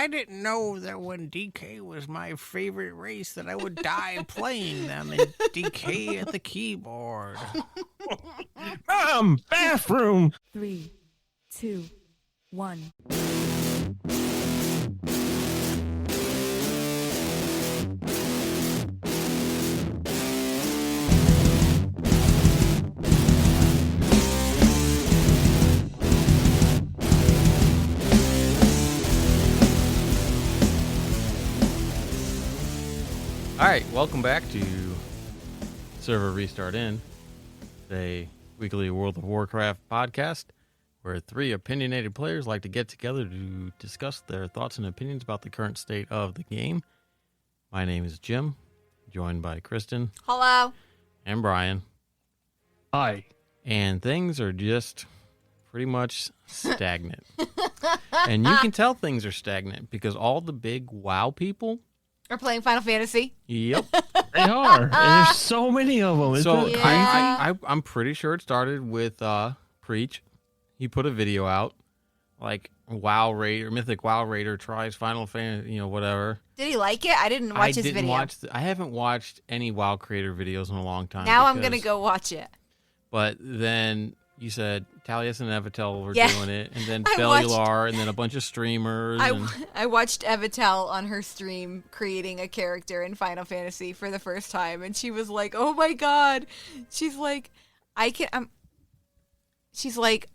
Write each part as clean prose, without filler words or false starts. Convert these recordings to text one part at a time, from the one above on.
I didn't know that when DK was my favorite race that I would die playing them and DK at the keyboard. Bathroom. 3, 2, 1. All right, welcome back to Server Restart In, a weekly World of Warcraft podcast where three opinionated players like to get together to discuss their thoughts and opinions about the current state of the game. My name is Jim, joined by Kristen. Hello. And Brian. Hi. And things are just pretty much stagnant. And you can tell things are stagnant because all the big WoW people We're playing Final Fantasy. Yep. They are. And there's so many of them. So Isn't it Yeah. I'm pretty sure it started with Preach. He put a video out, like WoW Raider, Mythic WoW Raider tries Final Fantasy, whatever. Did he like it? I didn't watch his video. I haven't watched any WoW creator videos in a long time. Now I'm going to go watch it. But then you said Talius and Evitel were Yeah. doing it, and then I Bellular, and then a bunch of streamers. I watched Evitel on her stream creating a character in Final Fantasy for the first time, and she was like, "Oh my god!" She's like, she's like,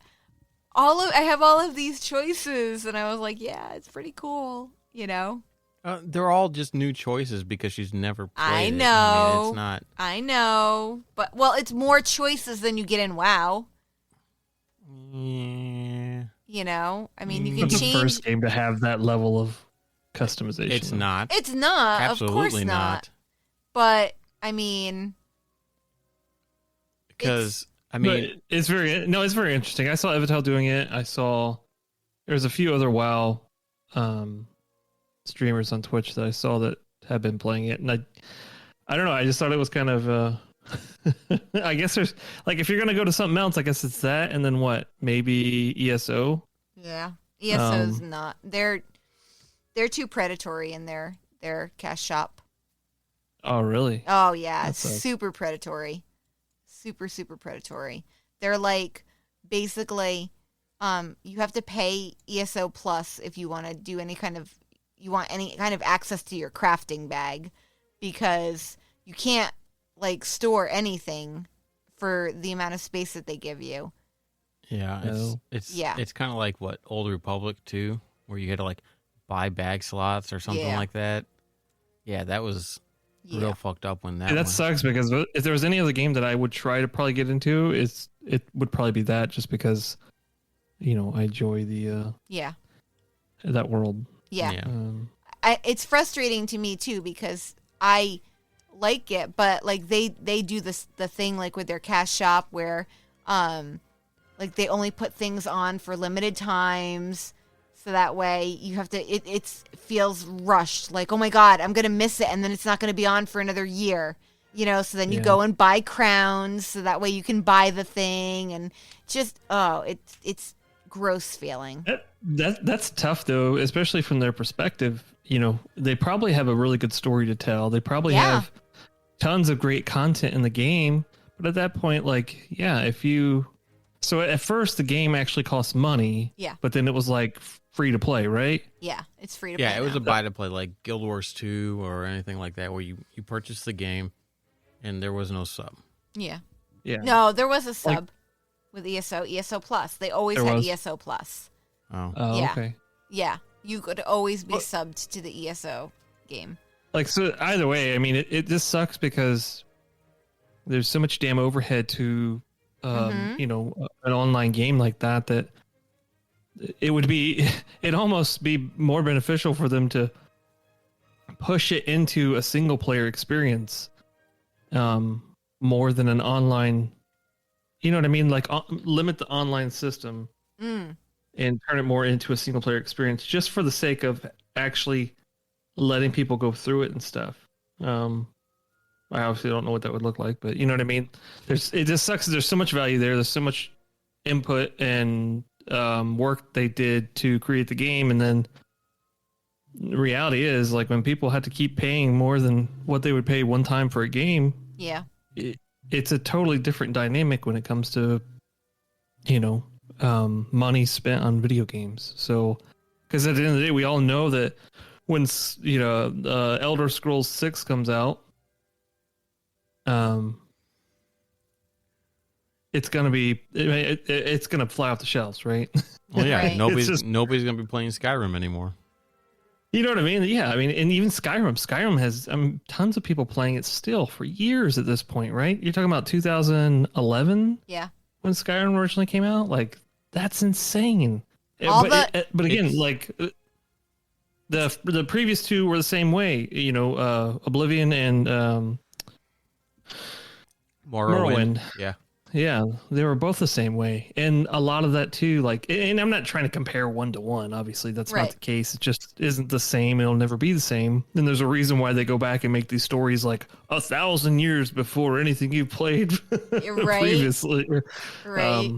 I have all of these choices, and I was like, "Yeah, it's pretty cool," They're all just new choices because she's never played I it. know. I mean, it's not. I know, but it's more choices than you get in WoW. Yeah. I mean, you can It's the change. first game to have that level of customization. It's not. It's not, Absolutely of course not. But I mean, Because, I But mean, it's very interesting. I saw Evitel doing it. I saw there's a few other WoW streamers on Twitch that I saw that have been playing it, and I don't know. I just thought it was kind of. I guess there's like if you're gonna go to something else, I guess it's that, and then what? Maybe ESO. yeah, ESO's not. They're too predatory in their cash shop. Oh, really? Oh yeah, That it's sucks. super predatory, super predatory. They're like basically, you have to pay ESO Plus if you want to do any kind of access to your crafting bag, because you can't like store anything for the amount of space that they give you. yeah, No. it's kind of like what Old Republic 2, where you had to like buy bag slots or something Yeah. like that. Yeah, that was real fucked up when that. Yeah, that went. sucks because if there was any other game that I would try to probably get into, it would probably be that, just because I enjoy the Yeah. that world. Yeah. Yeah. It's frustrating to me too, because I like it, but like they do the thing like with their cash shop where like they only put things on for limited times, so that way you have to it feels rushed, like, oh my god, I'm gonna miss it, and then it's not gonna be on for another year, so then you Yeah. go and buy crowns so that way you can buy the thing, and just it's gross feeling. That's tough though, especially from their perspective. They probably have a really good story to tell. They probably Yeah. have tons of great content in the game, but at that point, like, yeah, so at first the game actually cost money, Yeah. but then it was like free to play, right? Yeah, it's free to play. Yeah, it was now. a buy to play, like Guild Wars 2 or anything like that, where you purchased the game and there was no sub. Yeah. Yeah. No, there was a sub with ESO Plus. They always There had was? ESO Plus. Oh, Oh, Yeah. okay. Yeah, you could always be Well- subbed to the ESO game. Like, so either way, I mean, it just sucks because there's so much damn overhead to, an online game like that it'd almost be more beneficial for them to push it into a single player experience, more than an online, you know what I mean? Like limit the online system Mm. and turn it more into a single player experience, just for the sake of actually letting people go through it and stuff. I obviously don't know what that would look like, but you know what I mean? It just sucks. There's so much value there. There's so much input and work they did to create the game, and then reality is, like, when people had to keep paying more than what they would pay one time for a game, Yeah. it's a totally different dynamic when it comes to, money spent on video games. So, because at the end of the day, we all know that when Elder Scrolls 6 comes out, it's gonna be it's gonna fly off the shelves, right? Well, yeah, Right. nobody's gonna be playing Skyrim anymore. You know what I mean? Yeah, I mean, and even Skyrim has tons of people playing it still for years at this point, right? You're talking about 2011 Yeah. when Skyrim originally came out. Like, that's insane. But Again, like, the previous two were the same way. Oblivion and Morrowind. Yeah. Yeah, they were both the same way. And a lot of that too, like, and I'm not trying to compare one to one. Obviously, that's not Right. the case. It just isn't the same. It'll never be the same. And there's a reason why they go back and make these stories like 1,000 years before anything you played Right. previously. Right.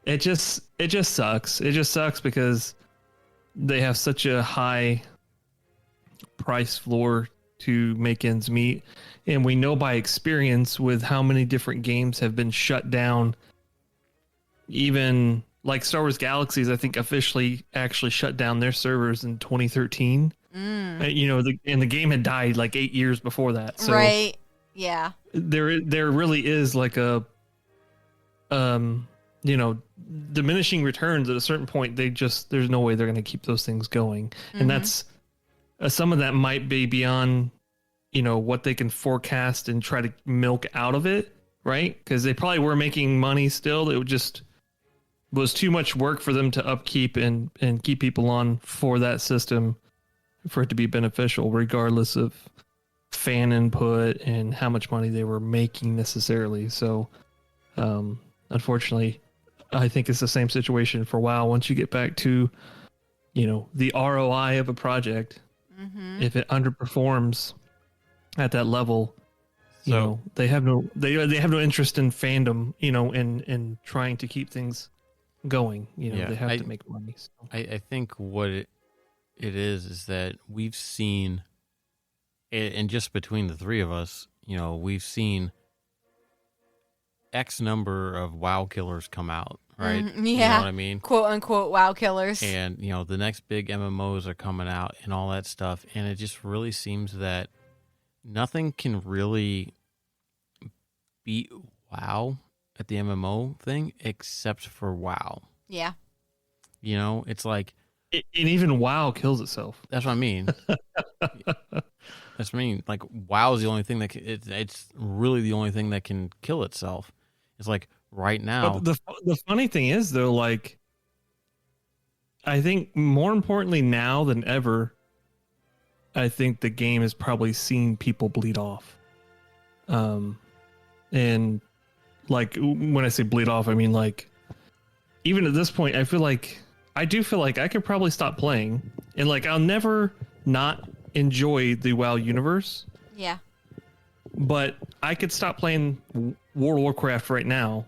It just sucks. It just sucks because they have such a high price floor to make ends meet. And we know by experience with how many different games have been shut down. Even like Star Wars Galaxies, I think officially actually shut down their servers in 2013. And the game had died like 8 years before that. So Right. Yeah. there really is like a diminishing returns at a certain point. There's no way they're going to keep those things going. And that's some of that might be beyond what they can forecast and try to milk out of it, right? Because they probably were making money still. It just was too much work for them to upkeep and keep people on for that system for it to be beneficial, regardless of fan input and how much money they were making necessarily. So, unfortunately, I think it's the same situation for WoW. Once you get back to, the ROI of a project, if it underperforms at that level, they have no interest in fandom, in trying to keep things going. They have to make money. So. I think what it is that we've seen, and just between the three of us, we've seen X number of WoW killers come out, right? Yeah. You know what I mean? Quote unquote WoW killers. And, the next big MMOs are coming out and all that stuff. And it just really seems that nothing can really beat WoW at the MMO thing except for WoW. Yeah. It's like... And even WoW kills itself. That's what I mean. That's what I mean. Like, WoW is the only thing that it's really the only thing that can kill itself. It's like right now. But the funny thing is, though, like, I think more importantly now than ever, I think the game has probably seen people bleed off. And like, when I say bleed off, I mean, like, even at this point, I do feel like I could probably stop playing, and like, I'll never not enjoy the WoW universe. Yeah. But I could stop playing World of Warcraft right now.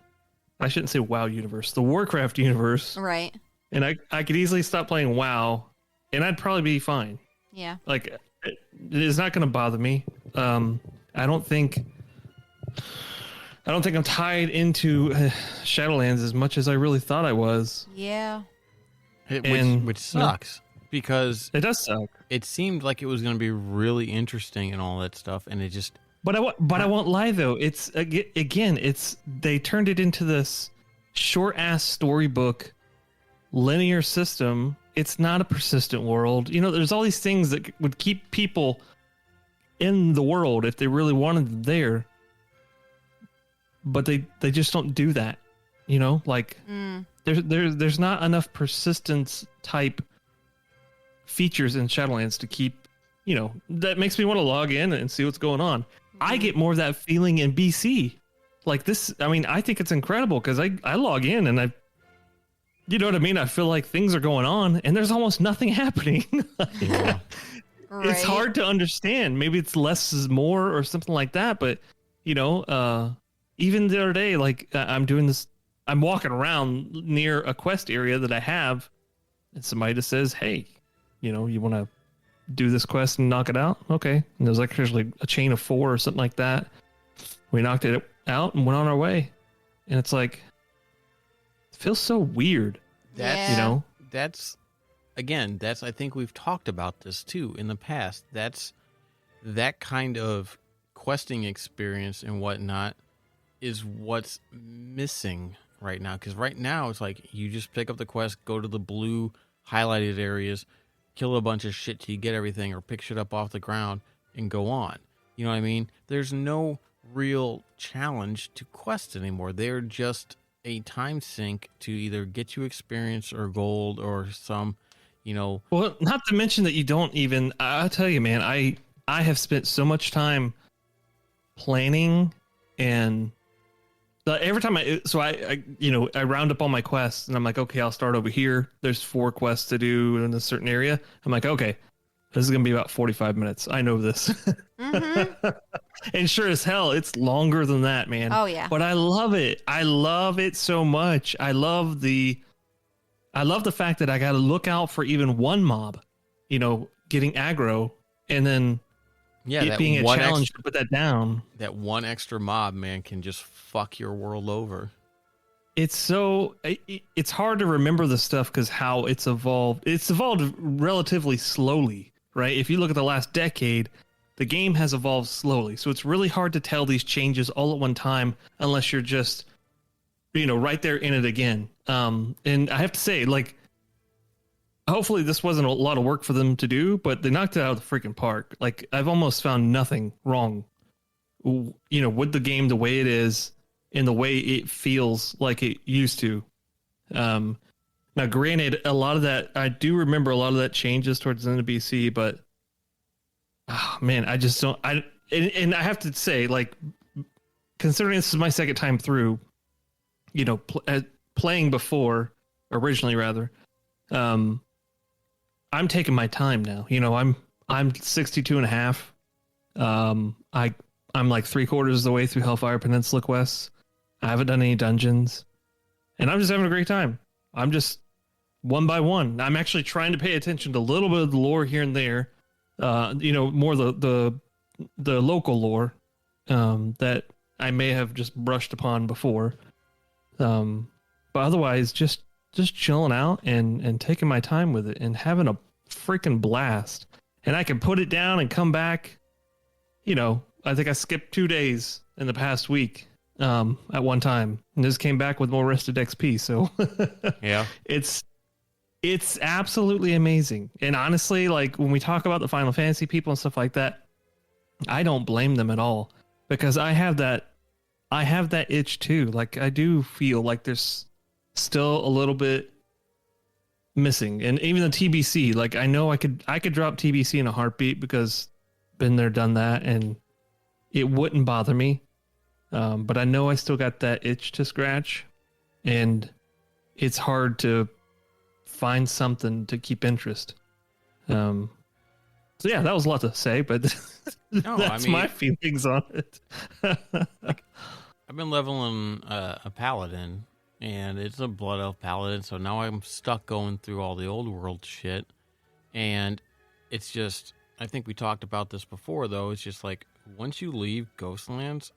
I shouldn't say WoW universe, the Warcraft universe. Right. And I could easily stop playing WoW, and I'd probably be fine. Yeah. Like, it is not going to bother me. I don't think I'm tied into Shadowlands as much as I really thought I was. Yeah. Which sucks, because it does suck. It seemed like it was going to be really interesting and all that stuff, and it just... But I won't lie, though. It's again, they turned it into this short-ass storybook linear system. It's not a persistent world. There's all these things that would keep people in the world if they really wanted them there. But they just don't do that. There's not enough persistence type features in Shadowlands to keep, that makes me want to log in and see what's going on. I get more of that feeling in BC. Like this, I mean, I think it's incredible because I log in and you know what I mean? I feel like things are going on and there's almost nothing happening. Yeah. Right. It's hard to understand. Maybe it's less is more or something like that. But, even the other day, like I'm doing this, I'm walking around near a quest area that I have, and somebody just says, "Hey, you want to do this quest and knock it out. Okay. And there was like actually a chain of 4 or something like that. We knocked it out and went on our way. And it's like, it feels so weird. That's, you know, that's I think we've talked about this too in the past. That's that kind of questing experience and whatnot is what's missing right now. Because right now it's like you just pick up the quest, go to the blue highlighted areas, kill a bunch of shit till you get everything, or pick shit up off the ground and go on. You know what I mean? There's no real challenge to quests anymore. They're just a time sink to either get you experience or gold or some, you know. Well, not to mention that you don't even, I'll tell you, man, I have spent so much time planning and every time I round up all my quests and I'm like, okay, I'll start over here. There's 4 quests to do in a certain area. I'm like, okay, this is going to be about 45 minutes. I know this. Mm-hmm. And sure as hell, it's longer than that, man. Oh, yeah. But I love it. I love it so much. I love the fact that I got to look out for even one mob, getting aggro, and then it being a challenge to put that down. That one extra mob, man, can just fuck your world over. It's hard to remember the stuff because how it's evolved. It's evolved relatively slowly, right? If you look at the last decade, the game has evolved slowly. So it's really hard to tell these changes all at one time unless you're just, right there in it again. And I have to say, like, hopefully this wasn't a lot of work for them to do, but they knocked it out of the freaking park. Like, I've almost found nothing wrong, with the game the way it is and the way it feels like it used to. Now, granted, a lot of that, I do remember a lot of that changes towards the end of BC, but man, I just don't. And I have to say, like, considering this is my second time through, playing before, originally rather, I'm taking my time now. I'm 62 and a half. I'm like 3/4 of the way through Hellfire Peninsula quests. I haven't done any dungeons, and I'm just having a great time. I'm just one by one. I'm actually trying to pay attention to a little bit of the lore here and there. More the local lore that I may have just brushed upon before. But otherwise, just chilling out and taking my time with it and having a freaking blast. And I can put it down and come back. I think I skipped 2 days in the past week at one time, and just came back with more rested XP. So yeah, it's absolutely amazing. And honestly, like, when we talk about the Final Fantasy people and stuff like that, I don't blame them at all, because I have that itch too. Like, I do feel like there's still a little bit missing. And even the TBC, like, I know I could drop TBC in a heartbeat because been there, done that, and it wouldn't bother me. But I know I still got that itch to scratch, and it's hard to find something to keep interest. So yeah, that was a lot to say, but that's my feelings on it. I've been leveling a paladin, and it's a blood elf paladin, so now I'm stuck going through all the old world shit. And it's just, I think we talked about this before, though. It's just like, once you leave Ghostlands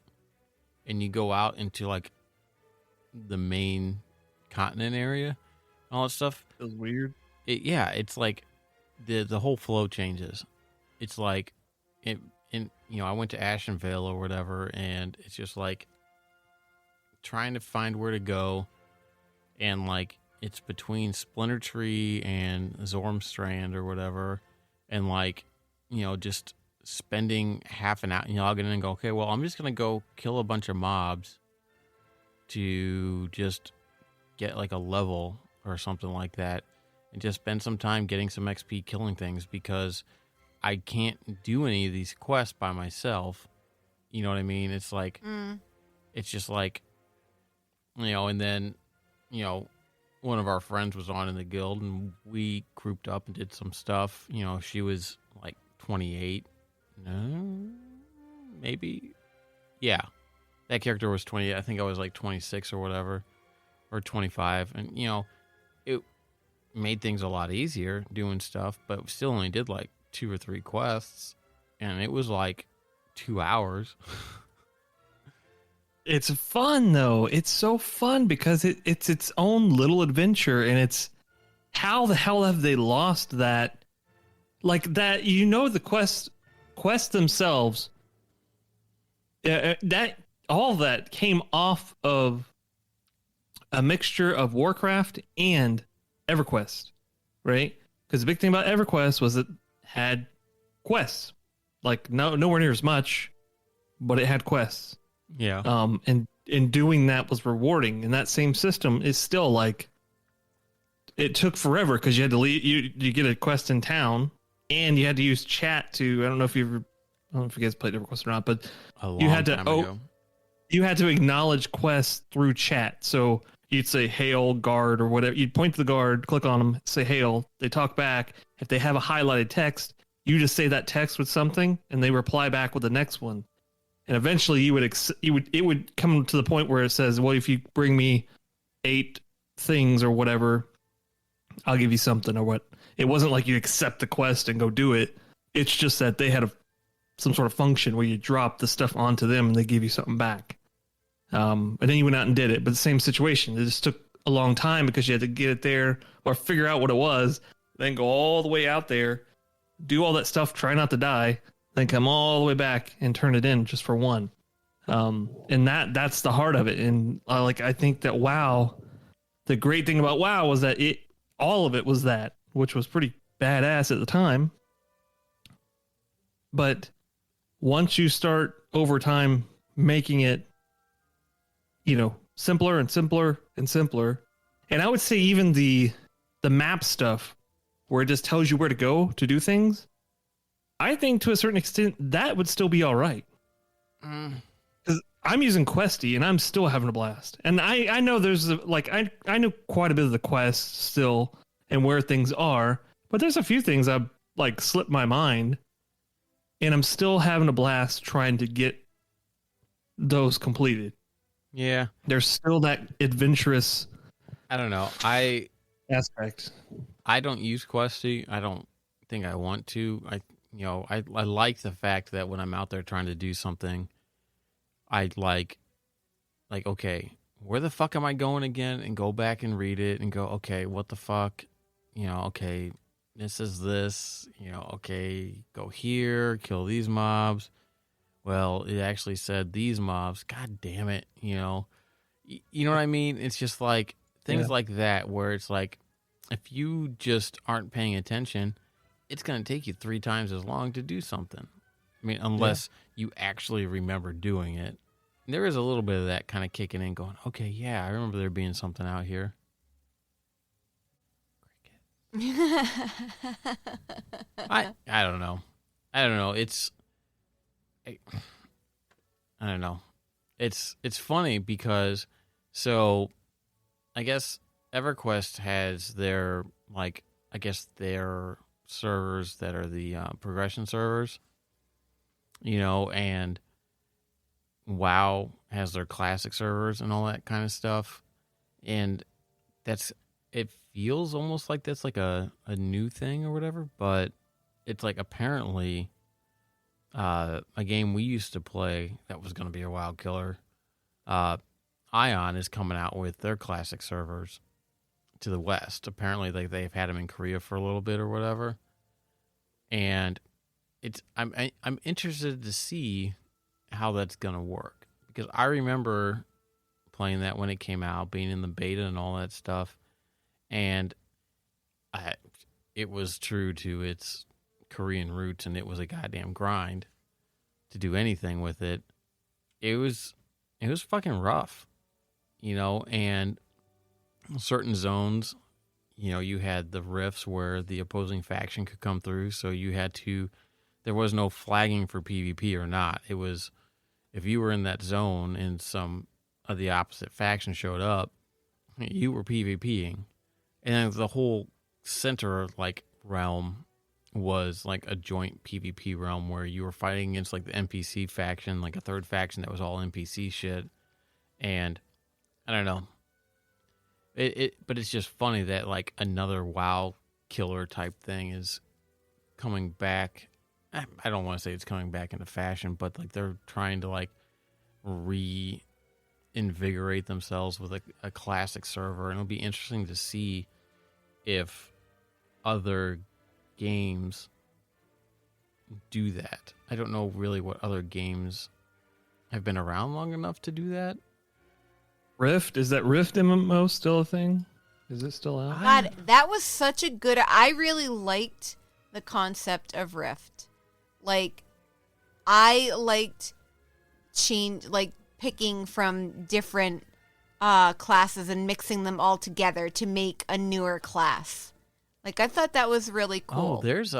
and you go out into like the main continent area and all that stuff, it was weird. It's like the whole flow changes. It's like, I went to Ashenvale or whatever, and it's just like trying to find where to go, and like it's between Splinter Tree and Zormstrand or whatever, and like, just spending half an hour, I'll get in and go, okay, well, I'm just gonna go kill a bunch of mobs to just get like a level or something like that, and just spend some time getting some XP killing things, because I can't do any of these quests by myself. You know what I mean? It's like, it's just like, and then, one of our friends was on in the guild, and we grouped up and did some stuff. She was like 28. No, maybe. Yeah. That character was 20. I think I was like 26 or whatever, or 25. And, it made things a lot easier doing stuff, but still only did like 2 or 3 quests, and it was like 2 hours. It's fun though. It's so fun because it's its own little adventure, and it's how the hell have they lost that? Like that, the quests themselves. That all that came off of a mixture of Warcraft and EverQuest, right? Because the big thing about EverQuest was it had quests, like nowhere near as much, but it had quests. Yeah. And doing that was rewarding, and that same system is still like, it took forever because you had to leave. You get a quest in town, and you had to use chat to. I don't know if you guys played EverQuest or not, but you had to you had to acknowledge quests through chat. So you'd say "Hail guard" or whatever. You'd point to the guard, click on them, say "Hail." They talk back. If they have a highlighted text, you just say that text with something, and they reply back with the next one. And eventually, it would come to the point where it says, "Well, if you bring me 8 things or whatever, I'll give you something," or what. It wasn't like you accept the quest and go do it. It's just that they had some sort of function where you drop the stuff onto them and they give you something back. And then you went out and did it. But the same situation. It just took a long time because you had to get it there or figure out what it was, then go all the way out there, do all that stuff, try not to die, then come all the way back and turn it in just for one. And that's the heart of it. And I think that WoW, the great thing about WoW was that all of it was that, which was pretty badass at the time. But once you start over time making it, simpler and simpler and simpler, and I would say even the map stuff where it just tells you where to go to do things, I think to a certain extent that would still be all right. Because I'm using Questy and I'm still having a blast. And I know there's I know quite a bit of the quests still and where things are, but there's a few things I've slipped my mind, and I'm still having a blast trying to get those completed. Yeah. There's still that adventurous, I don't know. aspect. I don't use Questy. I don't think I want to. I like the fact that when I'm out there trying to do something, I like, okay, where the fuck am I going again? And go back and read it and go, okay, what the fuck? Okay, this is this. Okay, go here, kill these mobs. Well, it actually said these mobs. God damn it. You know what I mean? It's just like things like that where it's like, if you just aren't paying attention, it's going to take you 3 times as long to do something. I mean, unless you actually remember doing it. There is a little bit of that kind of kicking in going, okay, yeah, I remember there being something out here. I don't know. It's I don't know. It's funny because I guess EverQuest has their their servers that are the progression servers, and WoW has their classic servers and all that kind of stuff, and it feels almost like that's like a new thing or whatever, but it's like apparently a game we used to play that was going to be a WoW killer. Ion is coming out with their classic servers to the West. Apparently, they've had them in Korea for a little bit or whatever, and I'm interested to see how that's gonna work, because I remember playing that when it came out, being in the beta and all that stuff, and it was true to its Korean roots, and it was a goddamn grind to do anything with it. It was fucking rough, and certain zones, you had the rifts where the opposing faction could come through, so there was no flagging for PvP or not. It was, if you were in that zone and some of the opposite faction showed up, you were PvPing. And the whole center realm was like a joint PvP realm where you were fighting against the NPC faction, like a third faction that was all NPC shit. And I don't know. But it's just funny that another WoW killer type thing is coming back. I don't want to say it's coming back into fashion, but like they're trying to like reinvigorate themselves with a classic server, and it'll be interesting to see if other games do that. I don't know really what other games have been around long enough to do that. Rift? Is that Rift MMO still a thing? Is it still out? God, that was such a good. I really liked the concept of Rift. Like, I liked picking from different classes and mixing them all together to make a newer class. Like, I thought that was really cool. Oh, there's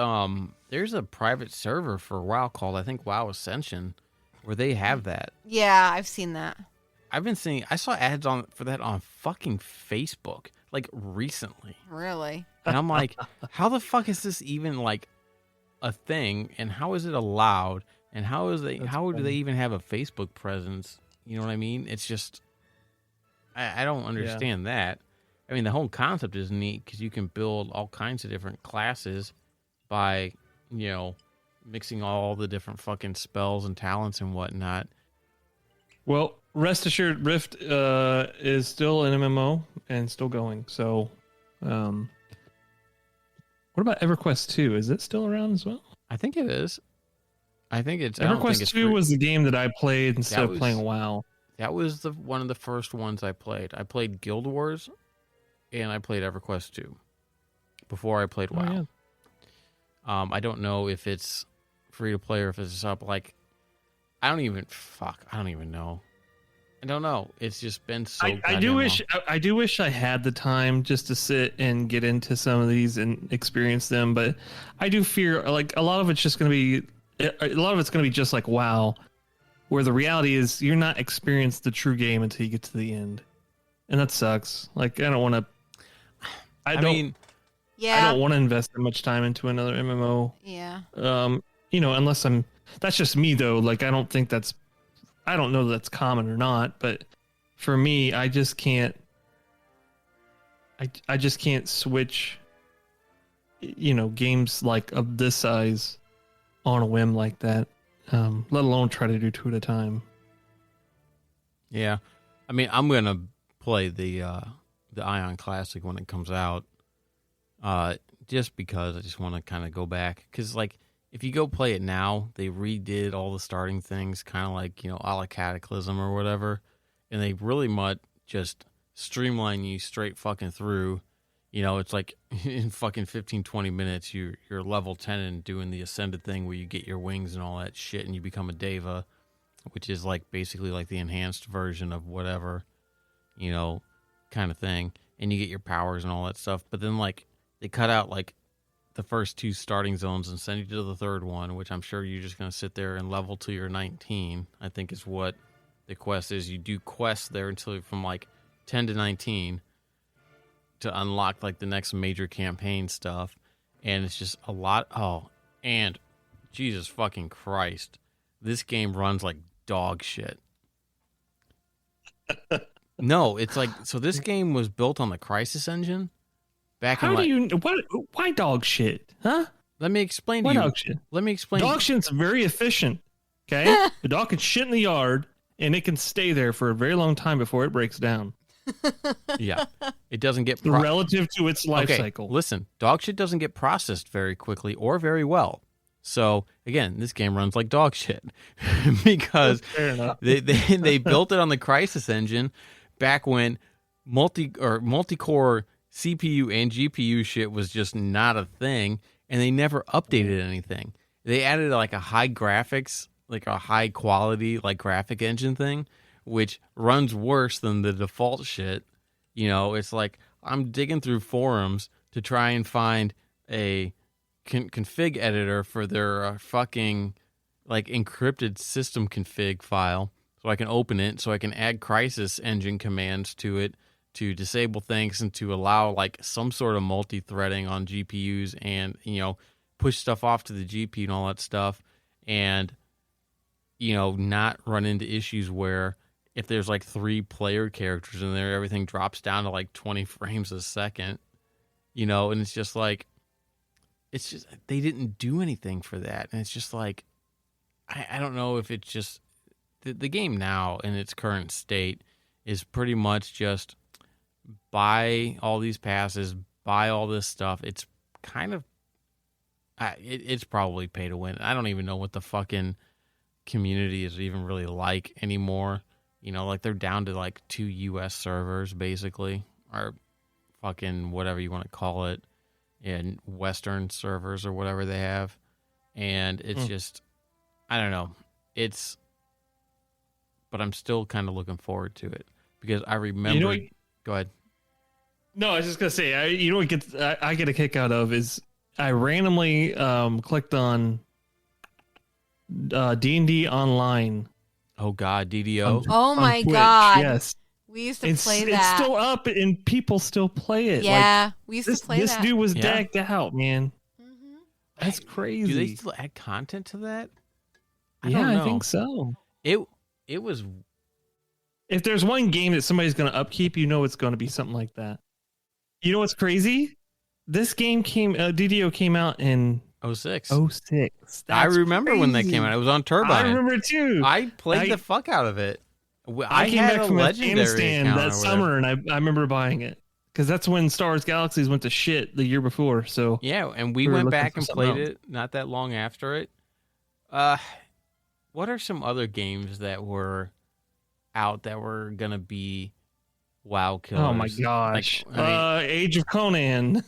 a private server for WoW called, I think, WoW Ascension, where they have that. Yeah, I've seen that. I saw ads for that on fucking Facebook, like recently. Really? And I'm like, how the fuck is this even like a thing? And how is it allowed? And how do they even have a Facebook presence? You know what I mean? It's just, I don't understand that. I mean, the whole concept is neat because you can build all kinds of different classes by, mixing all the different fucking spells and talents and whatnot. Well, rest assured, Rift is still an MMO and still going. So, what about EverQuest 2? Is it still around as well? I think it is. I don't think EverQuest it's 2 free. was the game that I played instead of playing WoW. That was one of the first ones I played. I played Guild Wars, and I played EverQuest 2 before I played WoW. Yeah. I don't know if it's free to play or if it's up. Like, I don't even know. I don't know. It's just been so. I do wish I had the time just to sit and get into some of these and experience them, but I do fear like a lot of it's going to be just like WoW, where the reality is you're not experienced the true game until you get to the end, and that sucks. Like I don't want to. I don't want to invest that much time into another MMO. Yeah. Unless I'm. That's just me though. Like I don't know that's common or not, but for me, I just can't. I just can't switch. Games like of this size, on a whim like that. Let alone try to do 2 at a time. Yeah, I mean, I'm gonna play the Ion Classic when it comes out, just because I just want to kind of go back. Because like, if you go play it now, they redid all the starting things, kind of like a la Cataclysm or whatever, and they really much just streamline you straight fucking through. It's like in fucking 15-20 minutes, you're level 10 and doing the ascended thing where you get your wings and all that shit, and you become a Deva, which is like basically like the enhanced version of whatever, kind of thing, and you get your powers and all that stuff. But then like they cut out like the first 2 starting zones and send you to the third one, which I'm sure you're just going to sit there and level till you're 19, I think is what the quest is. You do quests there until from like 10 to 19 to unlock like the next major campaign stuff. And it's just a lot. Oh, and Jesus fucking Christ, this game runs like dog shit. No, it's like, so this game was built on the Crysis engine. Why dog shit? Huh? Let me explain Why to you. dog shit? Let me explain. Dog shit's very efficient. Okay? The dog can shit in the yard and it can stay there for a very long time before it breaks down. Yeah. It doesn't get relative to its life okay, cycle. Listen, dog shit doesn't get processed very quickly or very well. So again, this game runs like dog shit because they built it on the Crysis engine back when multi-core CPU and GPU shit was just not a thing, and they never updated anything. They added like a high graphics, like a high quality like graphic engine thing, which runs worse than the default shit. It's like I'm digging through forums to try and find a config editor for their fucking like encrypted system config file so I can open it, so I can add Crysis engine commands to it to disable things and to allow like some sort of multi-threading on GPUs and, push stuff off to the GPU and all that stuff. And, not run into issues where if there's like 3 player characters in there, everything drops down to like 20 frames a second, and it's just like, it's just they didn't do anything for that, and it's just like I don't know if it's just the game now in its current state is pretty much just buy all these passes, buy all this stuff. It's kind of it's probably pay to win. I don't even know what the fucking community is even really like anymore. You know, like they're down to like 2 US servers basically, or fucking whatever you want to call it, and Western servers or whatever they have. And it's just, I don't know. But I'm still kind of looking forward to it because I remember. Go ahead. No, I was just gonna say, you know what I get a kick out of is I randomly clicked on D&D Online. Oh God, DDO. Oh my Twitch. God. Yes, We used to play that. It's still up and people still play it. Yeah, we used to play this that. This dude was decked out, man. Mm-hmm. That's crazy. Do they still add content to that? I think so. It was. If there's one game that somebody's going to upkeep, you know it's going to be something like that. You know what's crazy? This game DDO came out in 06. 06. I remember when that came out. It was on Turbine. I remember too. I played the fuck out of it. I came had back a from legendary Afghanistan account that or summer, and I remember buying it because that's when Star Wars Galaxies went to shit the year before. So yeah, and we were went looking back for and something played else. it not that long after it. What are some other games that were out that were gonna be WoW killers? Oh my gosh! Like, I mean, Age of Conan.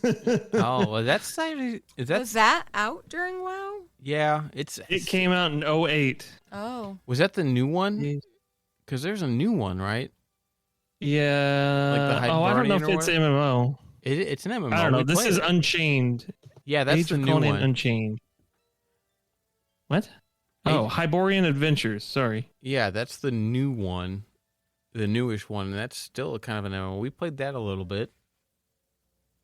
oh, well, that's actually Was that out during WoW? yeah. It came out in 08. Oh. Was that the new one? Because there's a new one, right? Yeah. Like the I don't know if Hibernian or it's MMO. It's an MMO. I don't know. We This played is it. Unchained. Yeah, that's Age the of new Conan one. Unchained. What? Oh, Hyborian Adventures. Sorry. Yeah, that's the new one, the newish one, and that's still kind of an MMO. We played that a little bit.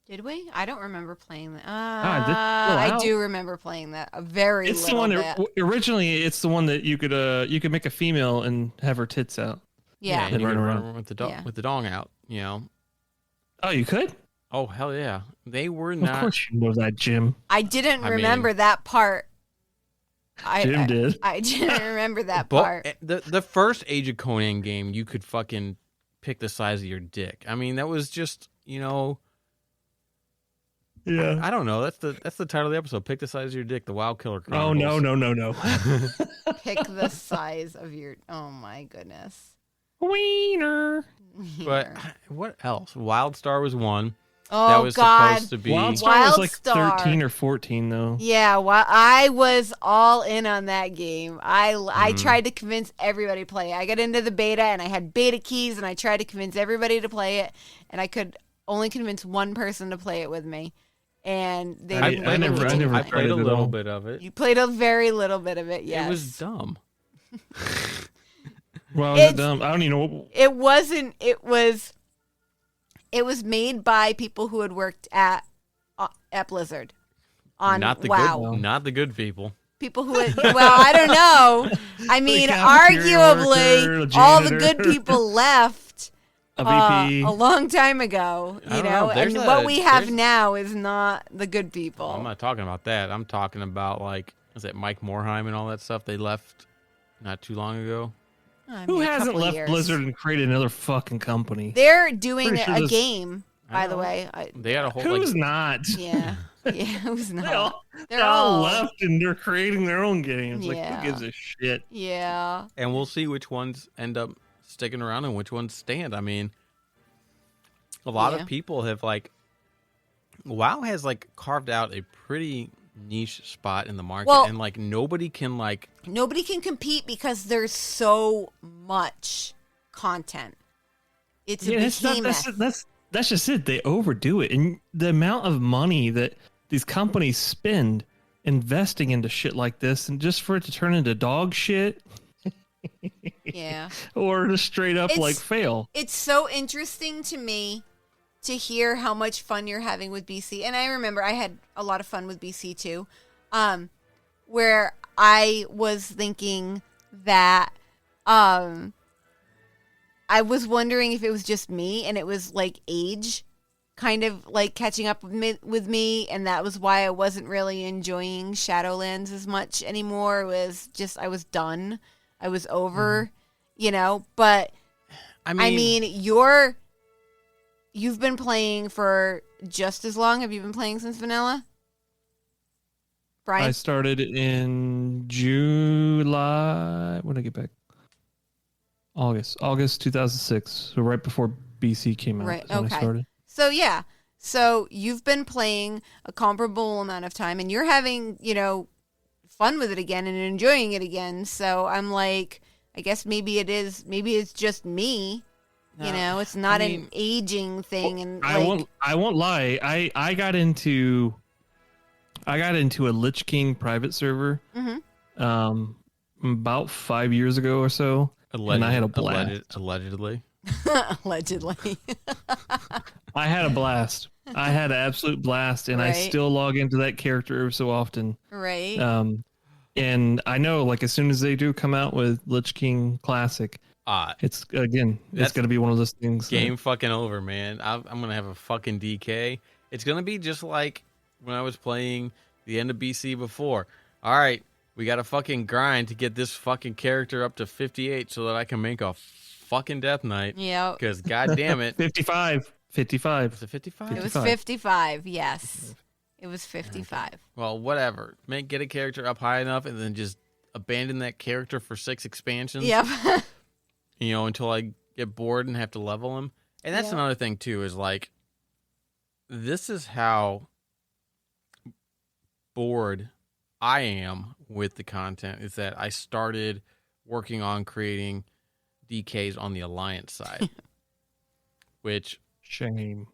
Did we? I don't remember playing that. wow. I do remember playing that a very It's the little one bit. that originally. It's the one that you could make a female and have her tits out. Yeah. and you run could around. run with the Yeah. with the dong out. You know. Oh, you could? Oh hell yeah! They were Of not. course you know that, Jim. I didn't I remember mean- that part. Jim did. I didn't remember that But part. the first Age of Conan game, you could fucking pick the size of your dick. I mean, that was just Yeah. I don't know. That's the title of the episode. Pick the size of your dick. The WoW Killer Oh Chronicles. no. Pick the size of your. Oh my goodness. Wiener. But what else? WildStar was one. Oh that was God. supposed to be. WildStar was like WildStar. 13 or 14 though. Yeah, well, I was all in on that game. I Mm-hmm. tried to convince everybody to play it. I got into the beta and I had beta keys and I tried to convince everybody to play it, and I could only convince one person to play it with me. And they I didn't never want to tried I play played it a at little all. bit of it. You played a very little bit of it. Yes, It was dumb. Well, It's- dumb. I don't even know. It wasn't. It was made by people who had worked at Blizzard on Not the WoW. not the good people. People who had, well, I don't know. I mean, cafeteria arguably, worker, all the janitor. good people left A VP. a long time ago. I You don't know, know. There's and a- what we have there's- now is not the good people. I'm not talking about that. I'm talking about is it Mike Morheim and all that stuff they left not too long ago? I Who mean, a hasn't couple left years. Blizzard and created another fucking company? They're doing Pretty sure a this- game, by the know. way. They had a whole Who's not? Yeah, yeah, who's They not? all, They're they all all left and they're creating their own games. Like, Yeah. who gives a shit? Yeah. and we'll see which ones end up sticking around and which ones stand. I mean, a lot Yeah. of people have WoW has carved out a pretty niche spot in the market, Well- and nobody can Nobody can compete because there's so much content. It's a It's not, behemoth. that's just it. They overdo it, and the amount of money that these companies spend investing into shit like this, and just for it to turn into dog shit Yeah. or to straight up It's- fail. It's so interesting to me to hear how much fun you're having with BC. And I remember I had a lot of fun with BC too. Where I was thinking that I was wondering if it was just me and it was age kind of like catching up with me, and that was why I wasn't really enjoying Shadowlands as much anymore. It was just I was done. I was over, but I mean you've been playing for just as long. Have you been playing since vanilla? Brian? I started in July. When did I get back? August 2006. So right before BC came out. Right. When I started. So yeah. So you've been playing a comparable amount of time, and you're having, fun with it again and enjoying it again. So I'm like, I guess maybe it's just me. No, It's not an aging thing. And I won't lie. I got into a Lich King private server about 5 years ago or so. And I had a blast. Allegedly. Allegedly. I had a blast. I had an absolute blast, and I still log into that character every so often. Right. And I know, like, as soon as they do come out with Lich King Classic, it's going to be one of those things. Game fucking over, man. I'm going to have a fucking DK. It's going to be just like when I was playing the end of BC before. All right, we got to fucking grind to get this fucking character up to 58 so that I can make a fucking Death Knight. Yeah. Because, god damn it. 55. Was it 55? It was 55, yes. It was 55. Well, whatever. Get a character up high enough and then just abandon that character for 6 expansions. Yep. Until I get bored and have to level him. And that's another thing, too, is like, this is how bored I am with the content, is that I started working on creating DKs on the Alliance side. Which... Shame.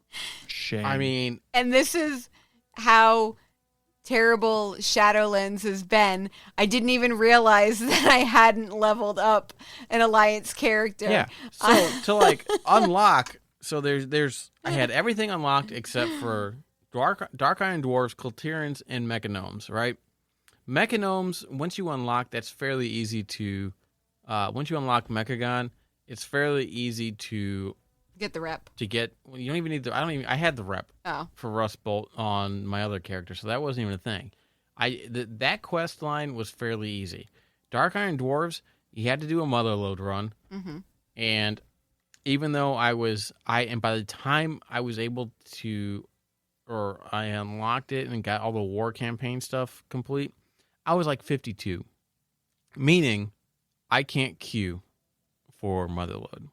I mean... And this is how terrible Shadowlands has been. I didn't even realize that I hadn't leveled up an Alliance character. Yeah. So to like unlock, so there's I had everything unlocked except for Dark Iron Dwarves, Kultirans, and Mechanomes, right? Mechanomes, once you unlock, that's fairly easy to once you unlock Mechagon, it's fairly easy to get the rep. You don't even need I had the rep for Rust Bolt on my other character, so that wasn't even a thing. That quest line was fairly easy. Dark Iron Dwarves, you had to do a Motherload run. Mm-hmm. And even though by the time I was able to, or I unlocked it and got all the war campaign stuff complete, I was like 52. Meaning, I can't queue for Motherload.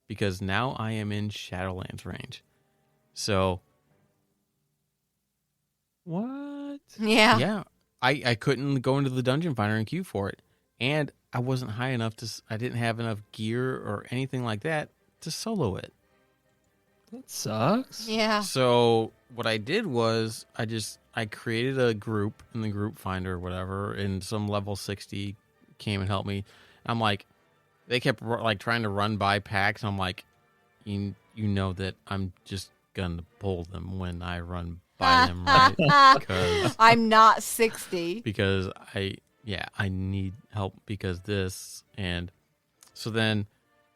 Because now I am in Shadowlands range. So. What? Yeah. Yeah. I couldn't go into the Dungeon Finder and queue for it. And I wasn't high enough I didn't have enough gear or anything like that to solo it. That sucks. Yeah. So what I did was I created a group in the group finder or whatever, and some level 60 came and helped me. I'm like, they kept like trying to run by packs. I'm like, you know that I'm just gonna pull them when I run by them, right? Because I'm not 60. Because I need help because this, and so then,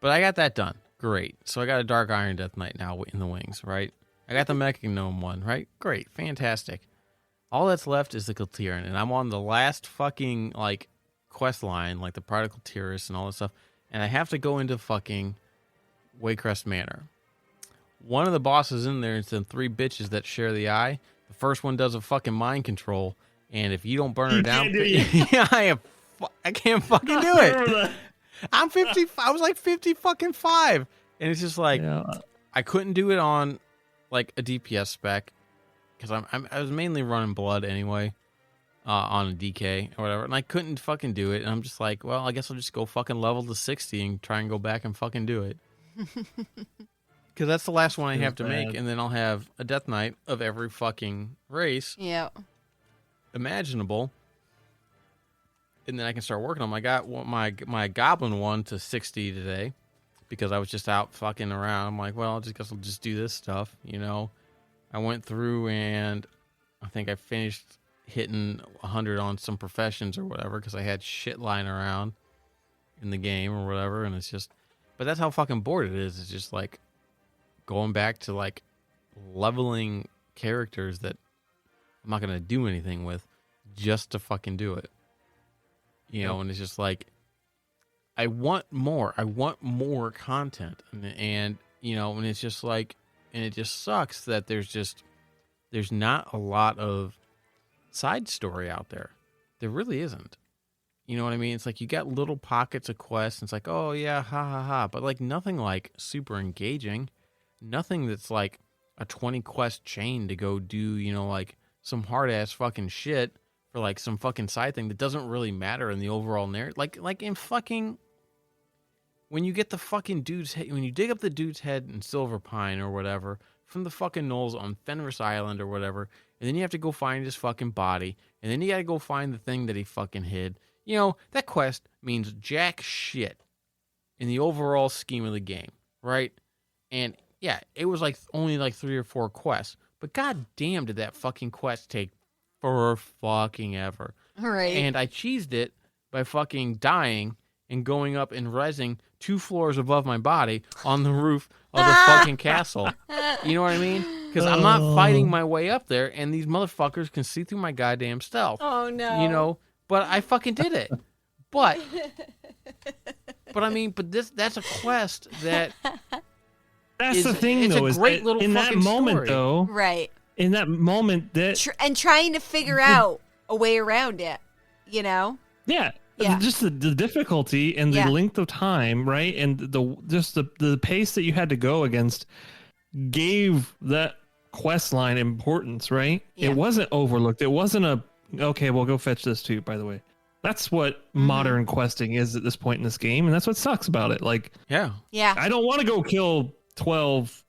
but I got that done. Great. So I got a Dark Iron Death Knight now in the wings, right? I got the Mechanome one, right? Great, fantastic. All that's left is the Kultiran, and I'm on the last fucking like quest line, like the Prodigal Terrorist and all this stuff. And I have to go into fucking Waycrest Manor. One of the bosses in there is them 3 bitches that share the eye. The first one does a fucking mind control, and if you don't burn her down, I can't fucking do it. I'm 50. I was like 50 fucking 5, and it's just like I couldn't do it on like a DPS spec because I was mainly running blood anyway. On a DK or whatever, and I couldn't fucking do it, and I'm just like, well, I guess I'll just go fucking level to 60 and try and go back and fucking do it. Because that's the last one I have to make, and then I'll have a Death Knight of every fucking race imaginable, and then I can start working on them. I got my Goblin one to 60 today, because I was just out fucking around. I'm like, well, I guess I'll just do this stuff, I went through, and I think I finished hitting 100 on some professions or whatever because I had shit lying around in the game or whatever, and it's just, but that's how fucking bored it is. It's just like going back to like leveling characters that I'm not gonna do anything with just to fucking do it. You know, and it's just like I want more. I want more content, and you know, and it's just like, and it just sucks that there's not a lot of side story out there. There really isn't. You know what I mean? It's like you got little pockets of quests, and it's like, oh yeah, ha ha ha, but like nothing like super engaging. Nothing that's like a 20 quest chain to go do, you know, like some hard ass fucking shit for like some fucking side thing that doesn't really matter in the overall narrative. Like in fucking, when you get the fucking dude's head, when you dig up the dude's head in Silver Pine or whatever from the fucking knolls on Fenris Island or whatever, and then you have to go find his fucking body, and then you gotta go find the thing that he fucking hid. You know, that quest means jack shit in the overall scheme of the game, right? And yeah, it was like only like 3 or 4 quests, but god damn did that fucking quest take for fucking ever. Right. And I cheesed it by fucking dying and going up and rezzing 2 floors above my body on the roof of the fucking castle. You know what I mean? Because I'm not fighting my way up there, and these motherfuckers can see through my goddamn stealth. Oh no. You know, but I fucking did it. But I mean, that's a quest that That's the thing, it's though. a great little in that fucking moment, story. though. Right. In that moment, that And trying to figure out a way around it, you know? yeah, Yeah. just the difficulty and the Yeah. length of time, right, and the pace that you had to go against gave that quest line importance, right? Yeah. It wasn't overlooked. It wasn't a okay. Well, go fetch this too. By the way, that's what modern questing is at this point in this game, and that's what sucks about it. Like, Yeah. Yeah. I don't want to go kill 12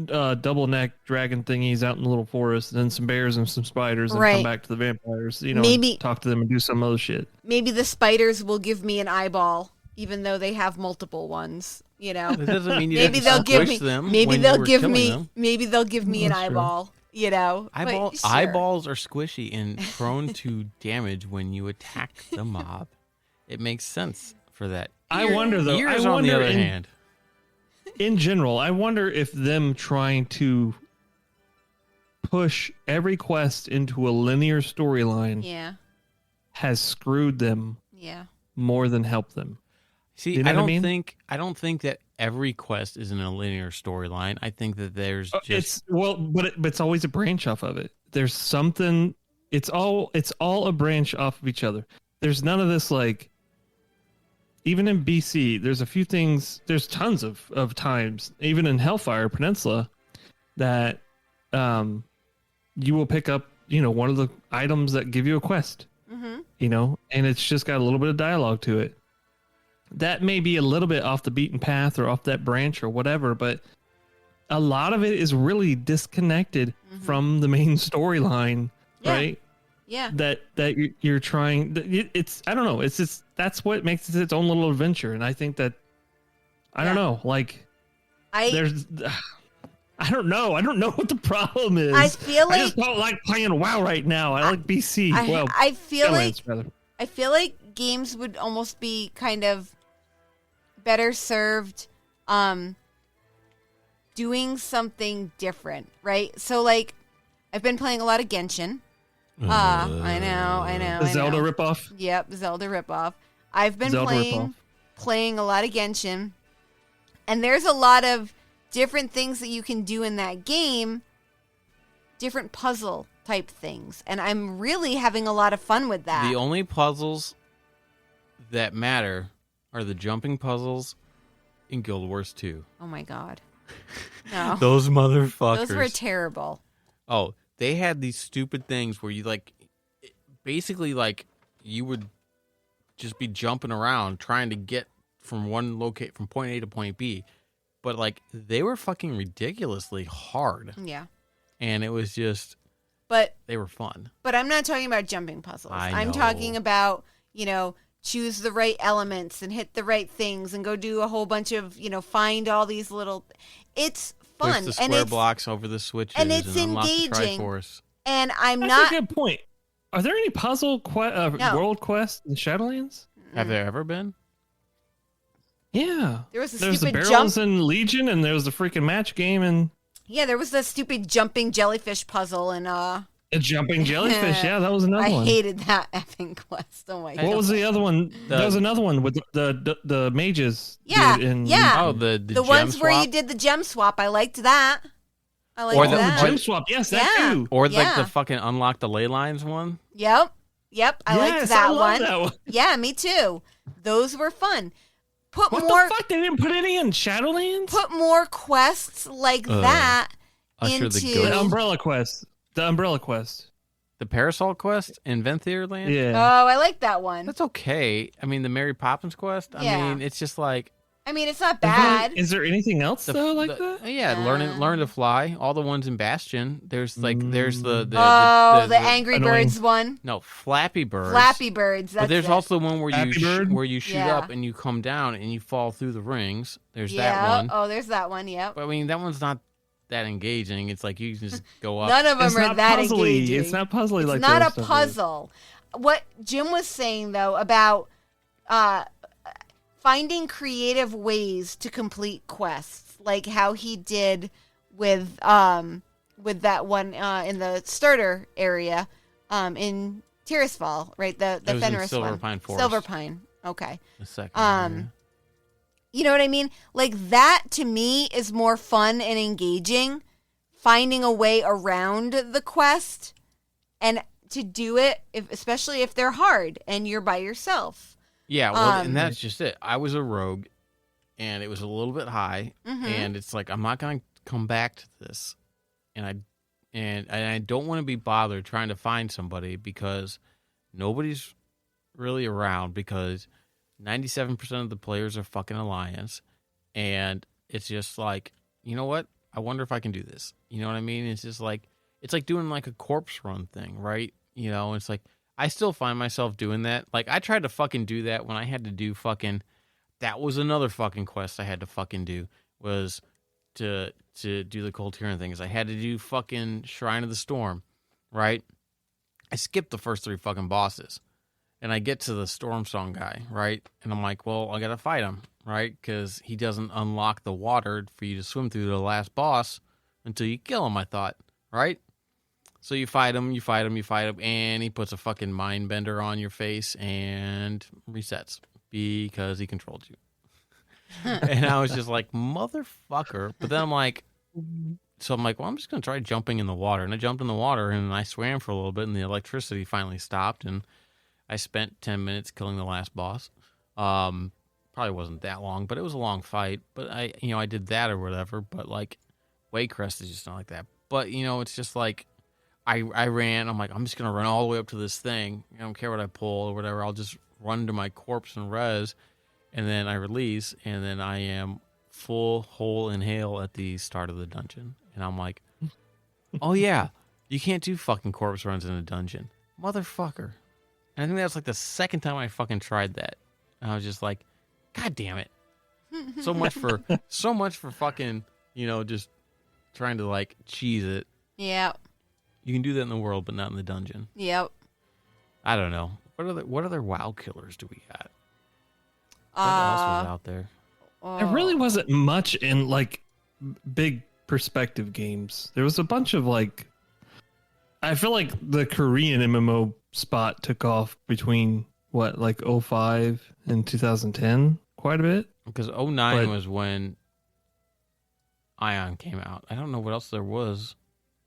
double neck dragon thingies out in the little forest, and then some bears and some spiders, and Right. come back to the vampires. You know, Maybe- and talk to them and do some other shit. Maybe the spiders will give me an eyeball, even though they have multiple ones, you know? That doesn't mean you Maybe have they'll to give squish me them. maybe when they'll you were give killing me them. maybe they'll give me an That's true. eyeball, you know? But sure. Eyeballs are squishy and prone to damage when you attack the mob. It makes sense for that. I wonder, though. Ears, I on the wonder other hand. in general, I wonder if them trying to push every quest into a linear storyline Yeah. has screwed them Yeah. more than helped them. See, You know I what I don't mean? think that every quest is in a linear storyline. I think that there's just It's but it's always a branch off of it. There's something. It's all a branch off of each other. There's none of this like. Even in BC, there's a few things. There's tons of times, even in Hellfire Peninsula, that you will pick up, you know, one of the items that give you a quest. Mm-hmm. You know, and it's just got a little bit of dialogue to it. That may be a little bit off the beaten path or off that branch or whatever, but a lot of it is really disconnected from the main storyline, Yeah. right? Yeah. That you're trying. It's I don't know. It's just that's what makes it its own little adventure, and I think that I don't know. Like there's. I don't know. I don't know what the problem is. I feel I like just don't like playing WoW right now. I like BC. I feel like Shadowlands, rather. I feel like games would almost be kind of better served doing something different, right? So like I've been playing a lot of Genshin. I know. The Zelda ripoff. Yep, Zelda ripoff. I've been Zelda playing a lot of Genshin, and there's a lot of different things that you can do in that game, different puzzle type things, and I'm really having a lot of fun with that. the only puzzles that matter are the jumping puzzles in Guild Wars 2. Oh my god. No. Those motherfuckers. Those were terrible. Oh, they had these stupid things where you like basically like you would just be jumping around trying to get from from point A to point B. But like they were fucking ridiculously hard. Yeah. And it was just But they were fun. I'm not talking about jumping puzzles. I'm know. talking about, you know, choose the right elements and hit the right things and go do a whole bunch of, you know, find all these little it's fun Push the and square it's blocks over the switches and it's unlock the engaging. Triforce. and I'm That's not a good point. Are there any puzzle No. world quests in Shadowlands? Have there ever been? Yeah. There was a There's the stupid barrels jump. in Legion, and there was the freaking match game in Yeah, there was the stupid jumping jellyfish puzzle, and A jumping jellyfish. Yeah, that was another I one. hated that effing quest. Oh my god. What was the other one? There was another one with the mages. Yeah, dude, and yeah. Oh, the The gem ones swap? where you did the gem swap? I liked that. I liked Or the- that. gem swap. Yes, that Yeah. too. Or like Yeah. the fucking unlock the ley lines one. Yep. I liked Yes, that I love one. that one. Yeah, me too. Those were fun. Put What more the fuck? They didn't put any in Shadowlands? put more quests like that Usher the into Ghost. The Umbrella Quest. The Umbrella Quest. The Parasol quest in Venthyr Land. Yeah. Oh, I like that one. That's okay. I mean, the Mary Poppins quest. I Yeah. mean, it's just like I mean, it's not bad. Is there anything else though like that? Yeah, learn to fly. All the ones in Bastion. There's the the Angry annoying. Birds one. no Flappy Birds. Flappy Birds. That's But there's it. also one where Flappy Bird? where you shoot Yeah. up and you come down and you fall through the rings. There's yeah. that one. Oh, there's that one. Yep. But I mean, that one's not that engaging. It's like you can just go up. None of them It's are not that puzzly. engaging. It's not puzzly It's like not those a stuff is. puzzle. What Jim was saying though about finding creative ways to complete quests, like how he did with that one in the starter area in Tirisfal, right? The That was in Fenris one. Silverpine Forest. Silverpine. Okay. The second. You know what I mean? Like that to me is more fun and engaging, finding a way around the quest and to do it, especially if they're hard and you're by yourself. Yeah, well, and that's just it. I was a rogue, and it was a little bit high, and it's like I'm not going to come back to this, and I don't want to be bothered trying to find somebody because nobody's really around because 97% of the players are fucking Alliance, and it's just like, you know what? I wonder if I can do this. You know what I mean? It's just like it's like doing like a corpse run thing, right? You know, it's like I still find myself doing that. Like, I tried to fucking do that when I had to do fucking... That was another fucking quest I had to fucking do, was to do the Cold Tyrann thing, is I had to do fucking Shrine of the Storm, right? I skipped the first 3 fucking bosses, and I get to the Storm Song guy, right? And I'm like, well, I gotta fight him, right? Because he doesn't unlock the water for you to swim through the last boss until you kill him, I thought, right? So you fight him, and he puts a fucking mind bender on your face and resets because he controlled you. And I was just like, motherfucker. But then I'm like, well, I'm just going to try jumping in the water. And I jumped in the water, and I swam for a little bit, and the electricity finally stopped, and I spent 10 minutes killing the last boss. Probably wasn't that long, but it was a long fight. But I did that or whatever. But like, Waycrest is just not like that. But, it's just like, I ran. I'm like, I'm just going to run all the way up to this thing. I don't care what I pull or whatever. I'll just run to my corpse and res. And then I release. And then I am full whole inhale at the start of the dungeon. And I'm like, oh, yeah, you can't do fucking corpse runs in a dungeon. Motherfucker. And I think that's like the second time I fucking tried that. And I was just like, God damn it. So much for fucking, just trying to like cheese it. Yeah. You can do that in the world, but not in the dungeon. Yep. I don't know. What other WoW killers do we got? What else was out there? There really wasn't much in like big perspective games. There was a bunch of like, I feel like the Korean MMO spot took off between like 05 and 2010 quite a bit. Because 09 was when Ion came out. I don't know what else there was.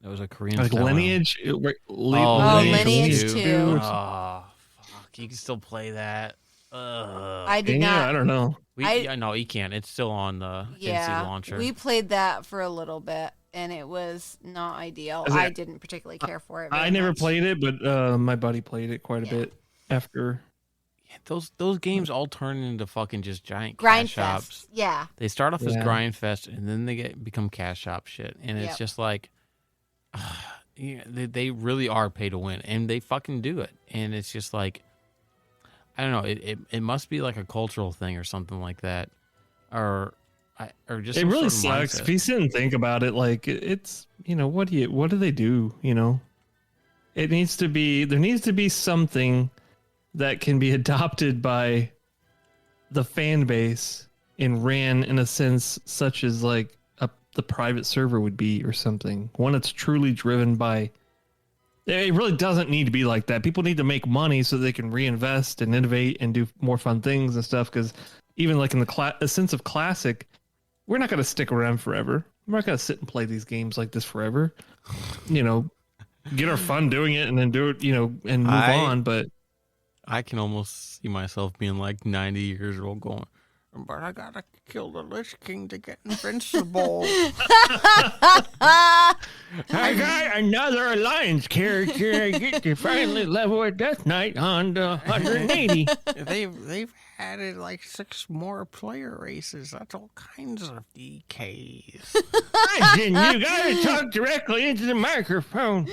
There was a Korean like style. Lineage. Lineage 2. Oh, fuck. You can still play that. Ugh. I did Can you? not. I don't know. No, you can't. It's still on the NC launcher. We played that for a little bit, and it was not ideal. I didn't particularly care for it. I never played it, but my buddy played it quite a bit after. Yeah, those games all turn into fucking just giant grind cash shops. Yeah. They start off as Yeah. grind fest, and then they become cash shop shit, and it's just like, they really are pay to win, and they fucking do it, and it's just like, I don't know, it must be like a cultural thing or something like that, or just It some really sort of sucks mindset. if you sit and think about it. Like it's what do they do? There needs to be something that can be adopted by the fan base and ran in a sense such as like the private server would be or something. One that's truly driven by. It really doesn't need to be like that. People need to make money so they can reinvest and innovate and do more fun things and stuff. Because even like in the sense of classic, we're not going to stick around forever. We're not going to sit and play these games like this forever. You know, get our fun doing it and then do it, you know, and move on. But I can almost see myself being like 90 years old going, but I gotta kill the Lich King to get invincible. I got another Alliance character. I get to finally level a Death Knight on the 180. They've added like 6 more player races. That's all kinds of DKs. Listen, you gotta talk directly into the microphone.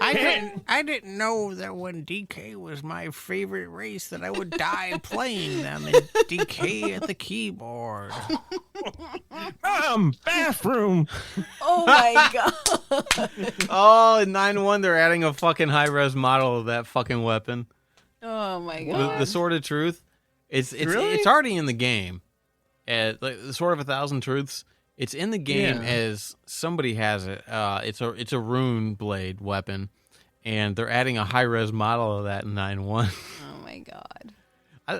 I didn't know that when DK was my favorite race that I would die playing them and DK at the keyboard. Bathroom. Oh my god. oh, in 9.1, they're adding a fucking high-res model of that fucking weapon. Oh my god. The Sword of Truth. It's Really? it's already in the game. Like the Sword of 1,000 Truths. It's in the game as somebody has it. It's a rune blade weapon, and they're adding a high res model of that in 9.1. Oh my god.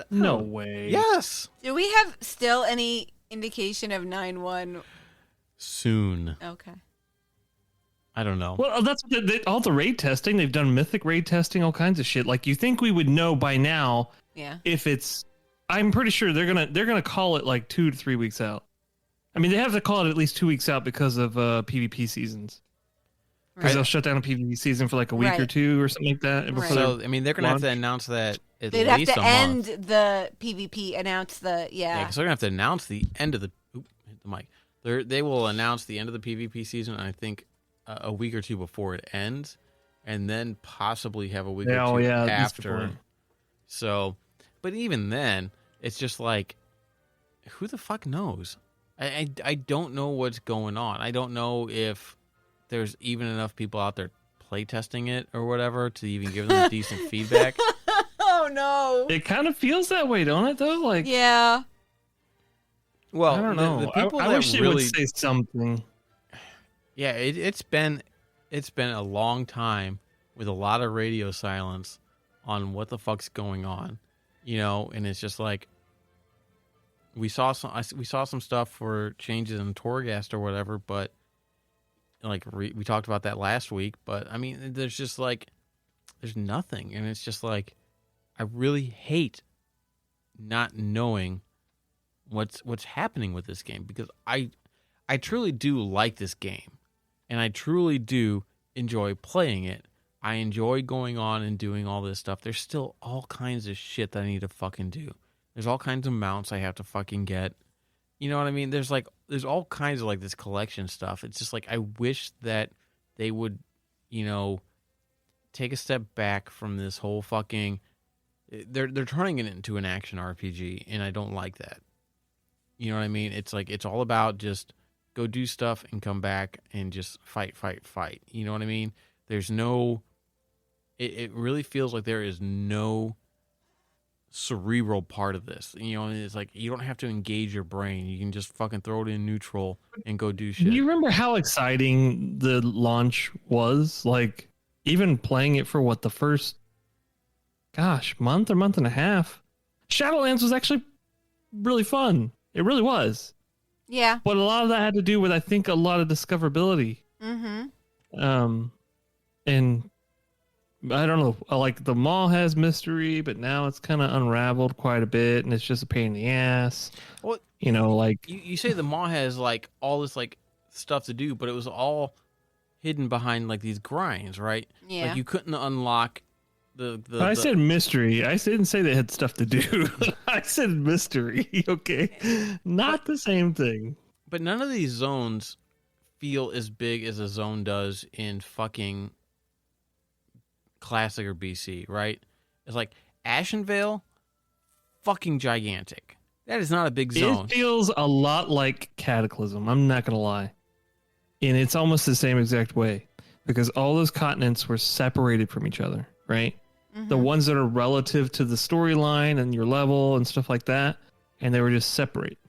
No way. Yes. Do we have still any indication of 9-1? Soon. Okay. I don't know. Well, that's all the raid testing. They've done mythic raid testing, all kinds of shit. Like, you think we would know by now Yeah. if it's. I'm pretty sure they're gonna call it like 2 to 3 weeks out. I mean, they have to call it at least 2 weeks out because of PvP seasons. Because they'll shut down a PvP season for like a week or two or something like that. Right. Before So I mean, they're gonna have to announce that at They'd have least to a end month. the PvP, announce the Yeah, because they're gonna have to announce the end of the. Oop, hit the mic. They will announce the end of the PvP season. I think a week or two before it ends, and then possibly have a week or two that's the after. point. So, but even then, it's just like, who the fuck knows? I don't know what's going on. I don't know if there's even enough people out there playtesting it or whatever to even give them decent feedback. Oh no. It kind of feels that way, don't it? Though, like, Yeah. Well, I don't know. The people I that wish it really would say something. Yeah, it's been a long time with a lot of radio silence on what the fuck's going on, you know, and it's just like we saw some stuff for changes in Torghast or whatever, but like we talked about that last week, but I mean, there's just like there's nothing, and it's just like I really hate not knowing what's happening with this game, because I truly do like this game. And I truly do enjoy playing it. I enjoy going on and doing all this stuff. There's still all kinds of shit that I need to fucking do. There's all kinds of mounts I have to fucking get. You know what I mean? There's all kinds of like this collection stuff. It's just like I wish that they would, you know, take a step back from this whole fucking. They're turning it into an action RPG, and I don't like that. You know what I mean? It's like it's all about just go do stuff and come back and just fight. You know what I mean? There's no... It really feels like there is no cerebral part of this. You know, it's like you don't have to engage your brain. You can just fucking throw it in neutral and go do shit. Do you remember how exciting the launch was? Like, even playing it for the first, month or month and a half? Shadowlands was actually really fun. It really was. Yeah. But a lot of that had to do with, I think, a lot of discoverability. Mm-hmm. And I don't know, like the mall has mystery, but now it's kind of unraveled quite a bit, and it's just a pain in the ass. Well, you know, like you say the mall has like all this like stuff to do, but it was all hidden behind like these grinds, right? Yeah. Like you couldn't unlock the I said mystery. I didn't say they had stuff to do. I said mystery. Okay, not the same thing. But none of these zones feel as big as a zone does in fucking Classic or BC, right? It's like Ashenvale, fucking gigantic. That is not a big zone. It feels a lot like Cataclysm. I'm not gonna lie, and it's almost the same exact way because all those continents were separated from each other, right? Mm-hmm. The ones that are relative to the storyline and your level and stuff like that, and they were just separate.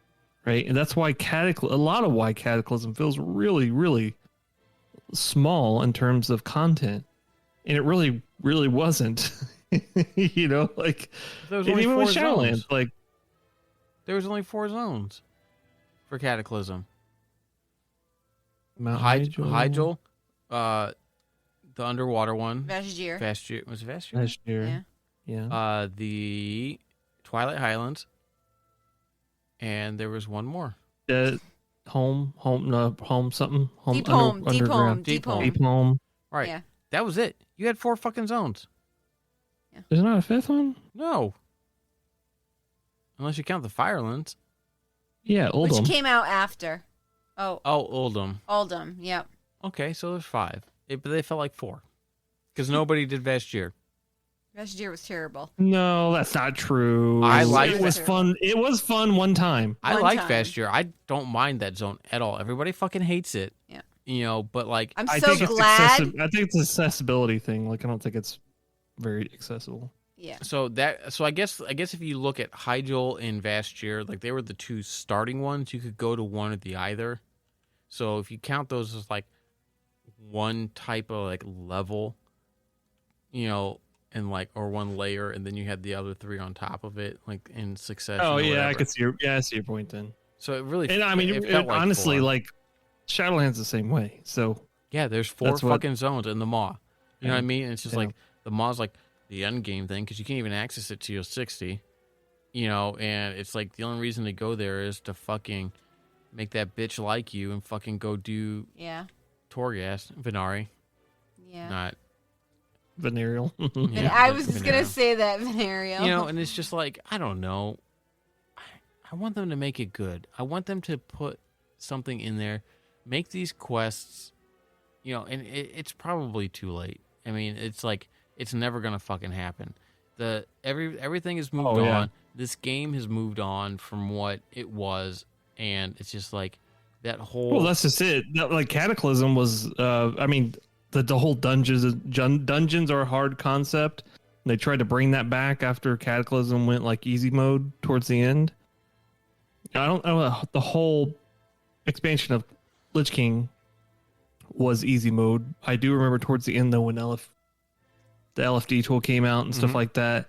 right? And that's why a lot of why Cataclysm feels really, really small in terms of content, and it really, really wasn't. You know, like There was and only even 4 with Shadowlands, zones. like There was only 4 zones for Cataclysm. Mount Hyjal, the underwater one. Vashj'ir. Vashj'ir. Was it Vashj'ir? last year. Yeah. Yeah. The Twilight Highlands. And there was one more. Home something. Deep home. Underground. Deep home. Deep home. Right. Yeah. That was it. You had 4 fucking zones. There's not a fifth one? No. Unless you count the Firelands. Yeah, Which Oldham. came out after. Oh, Oh, Oldham. Oldham. Yep. Okay, so there's 5. But they felt like 4. Because nobody did Vashj'ir. Vashj'ir was terrible. No, that's not true. I like it. Was that. fun. It was fun one time. I One like time. Vashj'ir. I don't mind that zone at all. Everybody fucking hates it. Yeah. You know, but like, I'm I so think glad. I think it's an accessibility thing. Like I don't think it's very accessible. Yeah. so I guess if you look at Hyjal and Vashj'ir, like they were the 2 starting ones. You could go to one or the either. So if you count those as like one type of like level, you know, and like or one layer, and then you had the other 3 on top of it, like in succession. Oh or yeah, whatever. I see your point then. So it really, And I mean, it felt like honestly, 4. like Shadowlands the same way. So Yeah, there's 4 That's what- fucking zones in the Maw. You know what I mean? And it's just Yeah. like the Maw's like the end game thing because you can't even access it till you're 60. You know, and it's like the only reason to go there is to fucking make that bitch like you and fucking go do Yeah. Torghast, Venari, Yeah. not. venereal. And Yeah, I was just Venereal. gonna say that, Venereal. You know, and it's just like I don't know. I want them to make it good. I want them to put something in there, make these quests. You know, and it's probably too late. I mean, it's like it's never gonna fucking happen. Everything has moved Oh, yeah. on. This game has moved on from what it was, and it's just like that whole. Well, that's just it. Like Cataclysm was. I mean, the whole dungeons are a hard concept. They tried to bring that back after Cataclysm went like easy mode towards the end. I don't know. The whole expansion of Lich King was easy mode. I do remember towards the end though when the LFD tool came out and stuff Mhm. like that,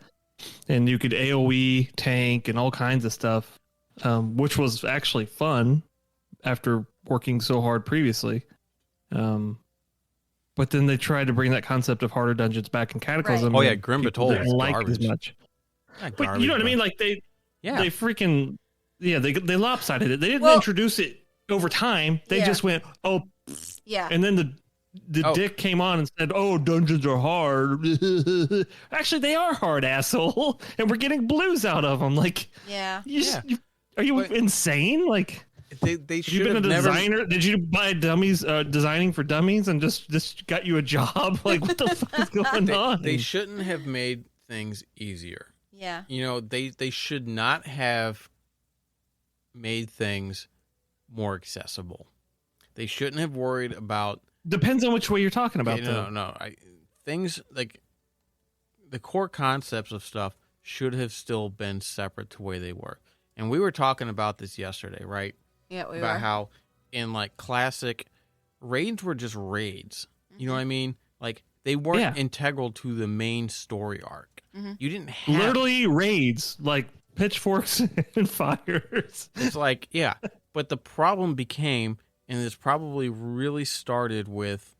and you could AOE tank and all kinds of stuff, which was actually fun after working so hard previously. But then they tried to bring that concept of harder dungeons back in Cataclysm. Right. Oh, yeah, and Grim people Batol didn't was like it as garbage. much. Not But garbage, you know what I but- mean? Like they Yeah. freaking they lopsided it. They didn't Well- introduce it over time. They Yeah. just went, oh, Yeah. and then the Oh. dick came on and said, "Oh, dungeons are hard." Actually, they are hard, asshole, and we're getting blues out of them. Like, Yeah. are you But- insane? Like, They have you should been a have never. designer? Did you buy dummies designing for dummies and just got you a job? Like, what the fuck is going on? They shouldn't have made things easier. Yeah. You know, they should not have made things more accessible. They shouldn't have worried about. Depends on which way you're talking about. Okay, though. no. Things like the core concepts of stuff should have still been separate to the way they were. And we were talking about this yesterday, right? Yeah. We About were. how in like classic raids were just raids. You know what I mean? Like they weren't Yeah. integral to the main story arc. Mhm. You didn't have Literally raids like pitchforks and fires. It's like, yeah. But the problem became, and this probably really started with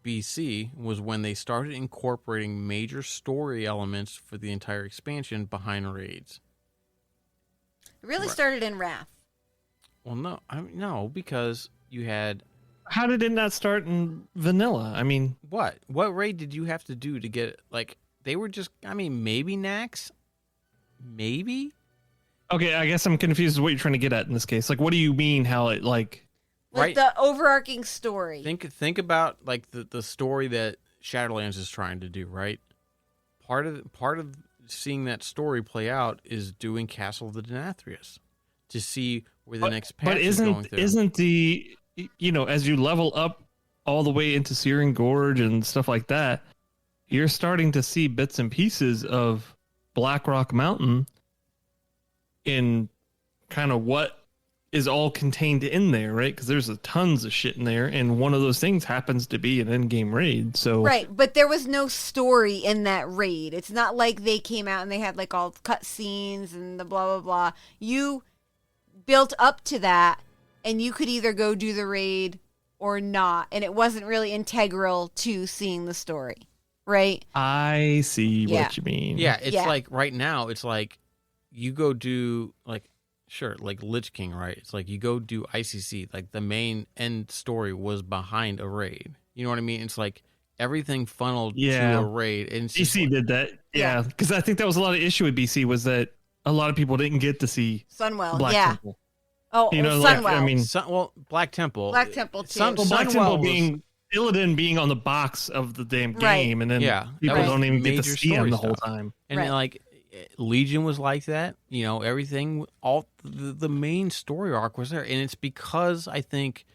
BC, was when they started incorporating major story elements for the entire expansion behind raids. It really Right. started in Wrath. Well, no, because you had How did it not start in vanilla? I mean, what? What raid did you have to do to get like? They were just, I mean, maybe Nax, maybe. okay, I guess I'm confused with what you're trying to get at in this case. Like, what do you mean? How it like? Like Right. the overarching story. Think about like the story that Shadowlands is trying to do, right? Part of seeing that story play out is doing Castle of the Denathrius to see where the next patch But is going through. isn't the as you level up all the way into Searing Gorge and stuff like that, you're starting to see bits and pieces of Blackrock Mountain in kind of what is all contained in there, right? Because there's tons of shit in there, and one of those things happens to be an in-game raid. So Right, but there was no story in that raid. It's not like they came out and they had like all cut scenes and the blah blah blah. You built up to that, and you could either go do the raid or not, and it wasn't really integral to seeing the story, right? I see what you mean. Yeah, it's Yeah. like right now, it's like you go do like like Lich King, right? It's like you go do ICC, like the main end story was behind a raid. You know what I mean? It's like everything funneled to a raid. And it's just BC like, did that. Yeah, because I think that was a lot of issue with BC was that a lot of people didn't get to see Sunwell, Black yeah. Temple. Oh, You know, Sunwell. like, I mean, Black Temple. Black Temple too. well, Black Sunwell Temple was- being Illidan being on the box of the damn Right. game, and then Yeah, people that was don't even get to major see him story the whole stuff. time. And Right. like Legion was like that, you know, everything, all the main story arc was there, and it's because I think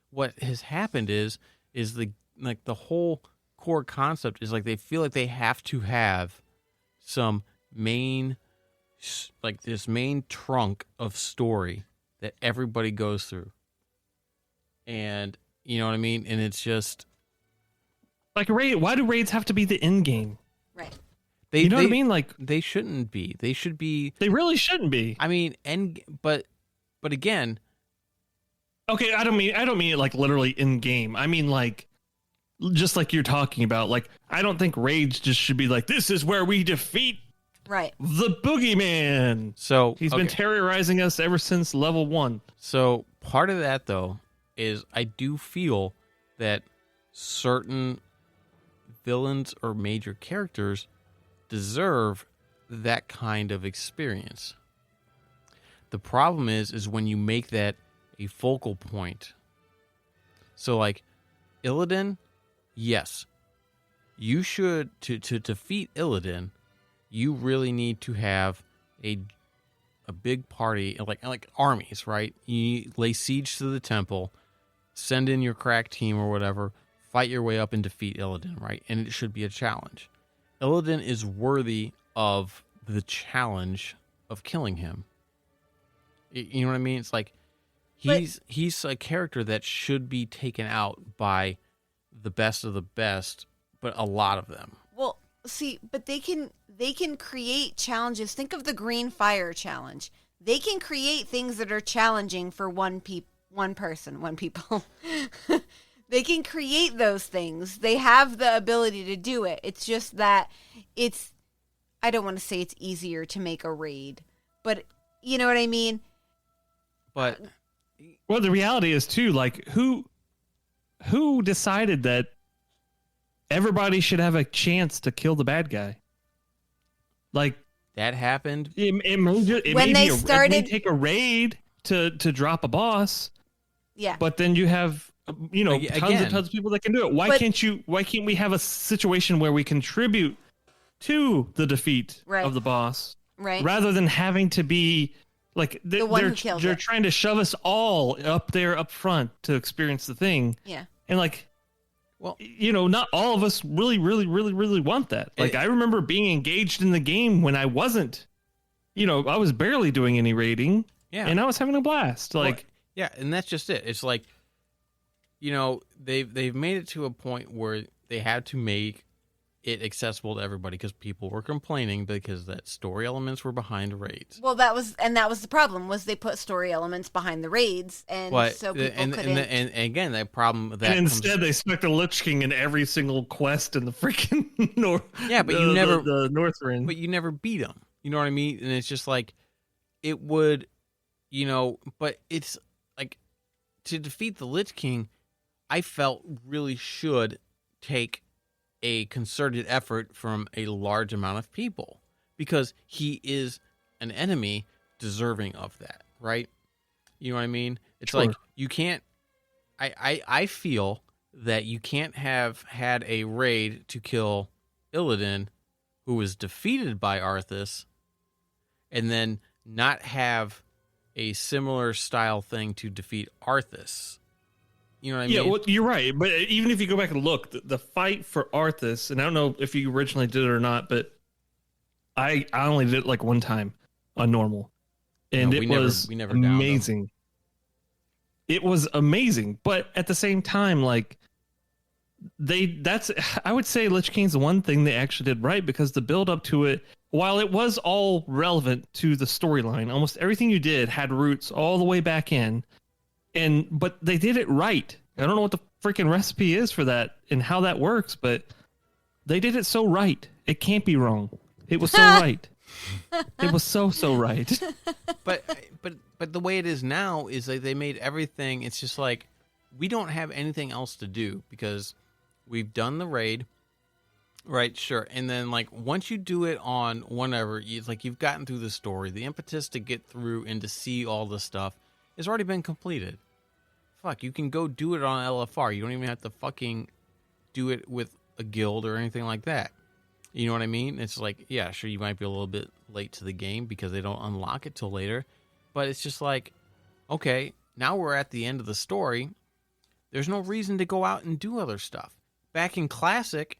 what has happened is the like the whole core concept is like they feel like they have to have some main like this main trunk of story that everybody goes through, and you know what I mean, and it's just Like raid, why do raids have to be the end game? Right. You know what I mean? Like they shouldn't be. They should be. they really shouldn't be. I mean, but again, Okay, I don't mean it like literally in game. I mean like just like you're talking about. Like I don't think raids just should be like this is where we defeat Right. the boogeyman. so He's been okay. terrorizing us ever since level 1. So part of that though is I do feel that certain villains or major characters deserve that kind of experience. The problem is when you make that a focal point. So like Illidan, yes, you should to defeat Illidan, you really need to have a big party like armies, right? You lay siege to the temple, send in your crack team or whatever, fight your way up and defeat Illidan, right? And it should be a challenge. Illidan is worthy of the challenge of killing him. You know what I mean? It's like he's a character that should be taken out by the best of the best, but a lot of them. Well, see, but they can create challenges. Think of the Green Fire Challenge. They can create things that are challenging for one people. They can create those things. They have the ability to do it. It's just that I don't want to say it's easier to make a raid, but you know what I mean? But Well, the reality is too, like who decided that everybody should have a chance to kill the bad guy? Like that happened. it may take a raid to drop a boss, Yeah. but then you have tons of people that can do it. Why can't we have a situation where we contribute to the defeat of the boss, Right. rather than having to be like The one who kills they're it. trying to shove us all up there up front to experience the thing. Yeah. And like, Well, not all of us really want that. Like I remember being engaged in the game when I wasn't, I was barely doing any raiding. Yeah. And I was having a blast. Like, Well, yeah, and that's just it. It's like, they've made it to a point where they had to make it accessible to everybody because people were complaining because that story elements were behind raids. Well, that was the problem was they put story elements behind the raids, and so people couldn't. And again, that problem that and instead they stuck the Lich King in every single quest in the freaking north. Yeah, but the Northrend. But you never beat them. You know what I mean? And it's just like it would, but it's like to defeat the Lich King, I felt really should take a concerted effort from a large amount of people because he is an enemy deserving of that, right? You know what I mean? It's Sure. like you can't. I feel that you can't have had a raid to kill Illidan, who was defeated by Arthas, and then not have a similar style thing to defeat Arthas. You know what I mean? Yeah, well, you're right. But even if you go back and look, the fight for Arthas, and I don't know if you originally did it or not, but I only did it like one time on normal, and No, it we was never downed him. amazing. it was amazing. But at the same time, like I would say Lich King's the one thing they actually did right, because the build up to it, while it was all relevant to the storyline, almost everything you did had roots all the way back in. But they did it right. I don't know what the freaking recipe is for that and how that works, but they did it so right. It can't be wrong. It was so right. It was so right. But the way it is now is like they made everything. It's just like we don't have anything else to do because we've done the raid, right? Sure, and then like once you do it on whenever, it's like you've gotten through the story. The impetus to get through and to see all the stuff has already been completed. Fuck, you can go do it on LFR. You don't even have to fucking do it with a guild or anything like that. You know what I mean? It's like, yeah, sure, you might be a little bit late to the game because they don't unlock it till later. But it's just like, okay, now we're at the end of the story. There's no reason to go out and do other stuff. Back in Classic,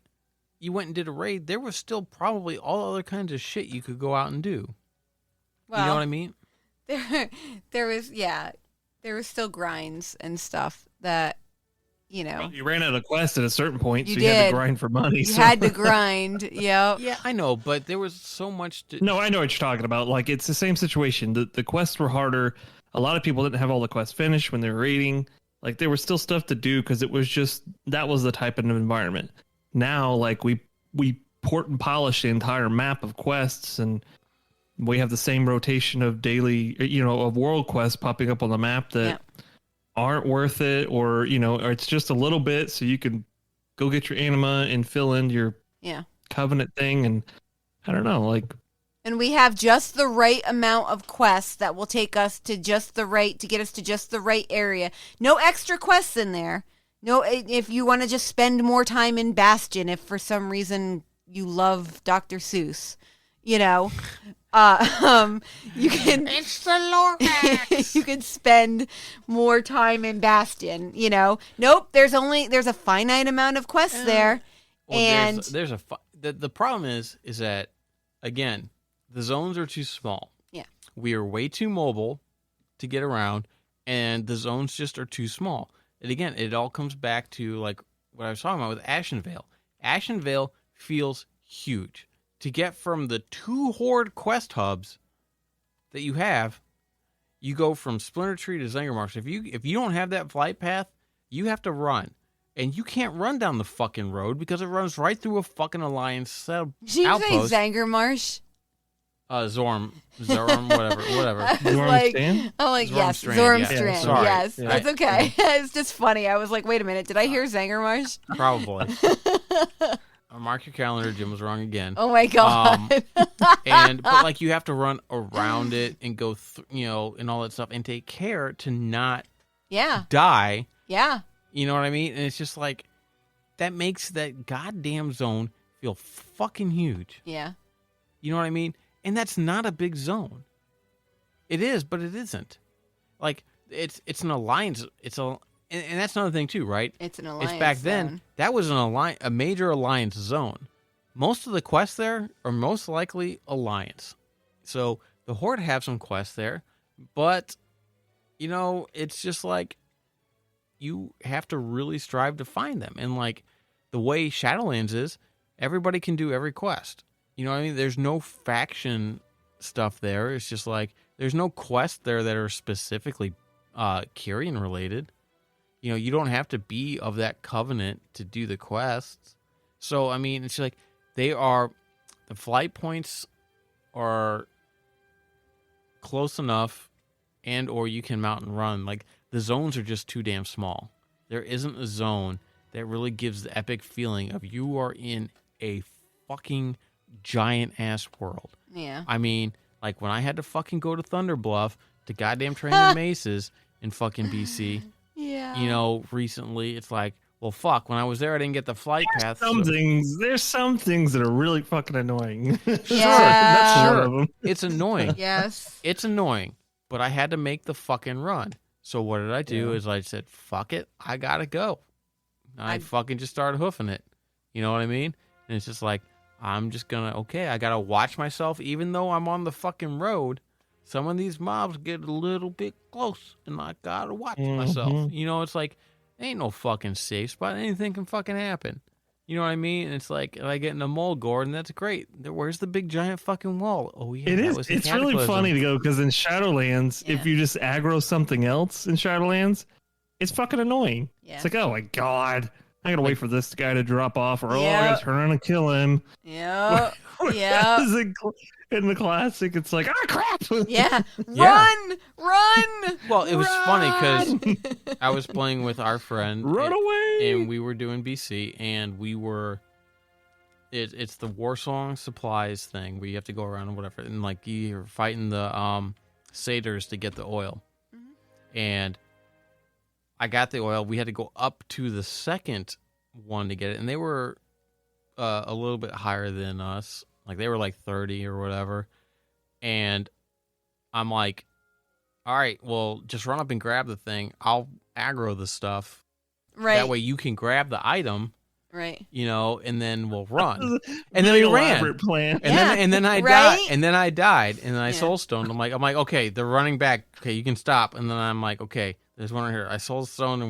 you went and did a raid. There was still probably all other kinds of shit you could go out and do. Well, you know what I mean? There was still grinds and stuff that, you know. Well, you ran out of quests at a certain point, You so you had did. to grind for money. You had to grind, yep. Yeah, I know, but there was so much to... No, I know what you're talking about. Like, it's the same situation. The quests were harder. A lot of people didn't have all the quests finished when they were raiding. Like, there was still stuff to do because it was just, that was the type of environment. Now, like, we port and polish the entire map of quests, and we have the same rotation of daily, of world quests popping up on the map that aren't worth it, or it's just a little bit so you can go get your anima and fill in your covenant thing. And I don't know, like, and we have just the right amount of quests that will take us to just the right, to get us to just the right area. No extra quests in there. No, if you want to just spend more time in Bastion, if for some reason you love Dr. Seuss, you can. It's the Lorax. You can spend more time in Bastion. Nope. There's a finite amount of quests there, Well, and the problem is that, again, the zones are too small. Yeah. We are way too mobile to get around, and the zones just are too small. And again, it all comes back to like what I was talking about with Ashenvale. Ashenvale feels huge. To get from the 2 Horde quest hubs that you have, you go from Splinter Tree to Zangarmarsh. If you don't have that flight path, you have to run. And you can't run down the fucking road because it runs right through a fucking Alliance did you outpost. say Zangarmarsh? Zorm, whatever. I'm like, yes, Zormstrand, Zormstrand. yeah. Sorry. Yes, Yeah. that's okay. It's just funny. I was like, wait a minute, did I hear Zangarmarsh? Probably. Mark your calendar. Jim was wrong again. Oh my god. But like you have to run around it and go, and all that stuff, and take care to not die. Yeah. You know what I mean? And it's just like that makes that goddamn zone feel fucking huge. Yeah. You know what I mean? And that's not a big zone. It is, but it isn't. Like it's an alliance. And that's another thing too, right? It's an alliance. It's back zone. then that was a major alliance zone. Most of the quests there are most likely alliance. So the Horde have some quests there, but it's just like you have to really strive to find them. And like the way Shadowlands is, everybody can do every quest. You know what I mean? There's no faction stuff there. It's just like there's no quests there that are specifically Kyrian related. You don't have to be of that covenant to do the quests. So, I mean, it's like the flight points are close enough and or you can mount and run. Like, the zones are just too damn small. There isn't a zone that really gives the epic feeling of you are in a fucking giant-ass world. Yeah. I mean, like, when I had to fucking go to Thunder Bluff to goddamn train in maces in fucking BC... Yeah. Recently, it's like, well, fuck. When I was there, I didn't get the flight path. There's some things that are really fucking annoying. Yeah. That's one of them. It's annoying. Yes. It's annoying, but I had to make the fucking run. So what did I do? Is I said, fuck it, I gotta go. I fucking just started hoofing it. You know what I mean? And it's just like, I'm just gonna, I gotta watch myself, even though I'm on the fucking road. some of these mobs get a little bit close, and I gotta watch myself. You know, it's like, ain't no fucking safe spot. Anything can fucking happen. You know what I mean? And it's like, if I get in a mole gourd, and that's great. Where's the big giant fucking wall? Oh, yeah. It is. It's really funny to go because in Shadowlands, if you just aggro something else in Shadowlands, it's fucking annoying. Yeah. It's like, oh my God, I gotta wait for this guy to drop off, or I gotta turn around and kill him. Yeah. Yeah. In the classic, it's like, crap. Yeah. Yeah. Run. Well, it was funny because I was playing with our friend. Run away. And we were doing BC, and we were. It's the Warsong supplies thing where you have to go around and whatever, and like you're fighting the satyrs to get the oil, and I got the oil. We had to go up to the second one to get it, and they were a little bit higher than us. Like they were like 30 or whatever, and I'm like, all right, well, just run up and grab the thing. I'll aggro the stuff. Right. That way you can grab the item. Right. You know, and then we'll run. And then we ran. Plan. And then I died. And then I died. And then I soulstoned. I'm like, okay, they're running back. Okay, you can stop. And then I'm like, okay, there's one right here. I soulstoned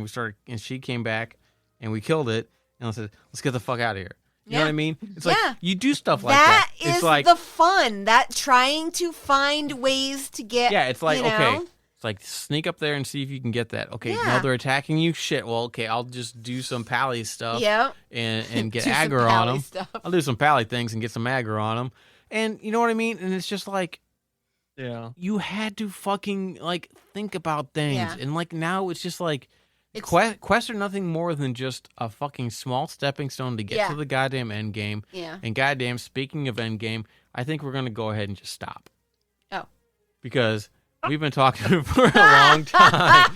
and she came back and we killed it. And I said, let's get the fuck out of here. You know what I mean? It's like you do stuff like that. That is like, the fun. That trying to find ways to get. Yeah, it's like, you know? Okay. It's like sneak up there and see if you can get that. Okay, now they're attacking you. Shit. Well, okay, I'll just do some pally stuff. Yep. And get Do some aggro on pally them. stuff. I'll do some pally things and get some aggro on them. And you know what I mean? And it's just like, you had to fucking like think about things. Yeah. And like now it's just like quests are nothing more than just a fucking small stepping stone to get to the goddamn end game. Yeah. And goddamn, speaking of end game, I think we're gonna go ahead and just stop. Oh. Because we've been talking for a long time.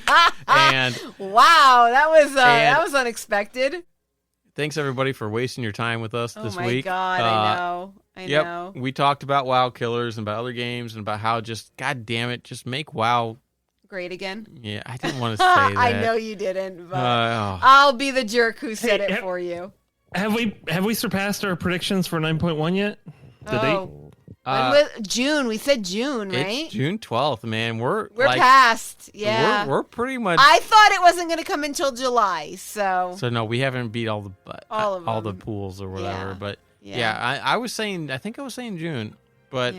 And wow, that was unexpected. Thanks everybody for wasting your time with us this week. Oh my God, I know. I know. We talked about WoW killers and about other games and about how just, God damn it, just make WoW great again. Yeah, I didn't want to say that. I know you didn't, but I'll be the jerk who said it for you. Have we surpassed our predictions for 9.1 yet? The date? June. We said June, right? It's June 12th, man. We're like, past. Yeah. We're pretty much. I thought it wasn't going to come until July, so. So no, we haven't beat all the pools or whatever. Yeah. But I was saying, I think I was saying June, but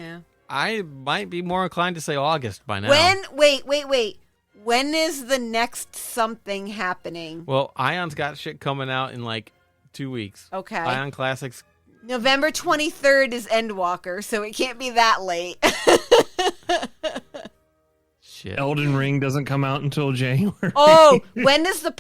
I might be more inclined to say August by now. Wait. When is the next something happening? Well, Ion's got shit coming out in like 2 weeks. Okay. Ion Classics. November 23rd is Endwalker, so it can't be that late. Shit. Elden Ring doesn't come out until January. Oh, when does the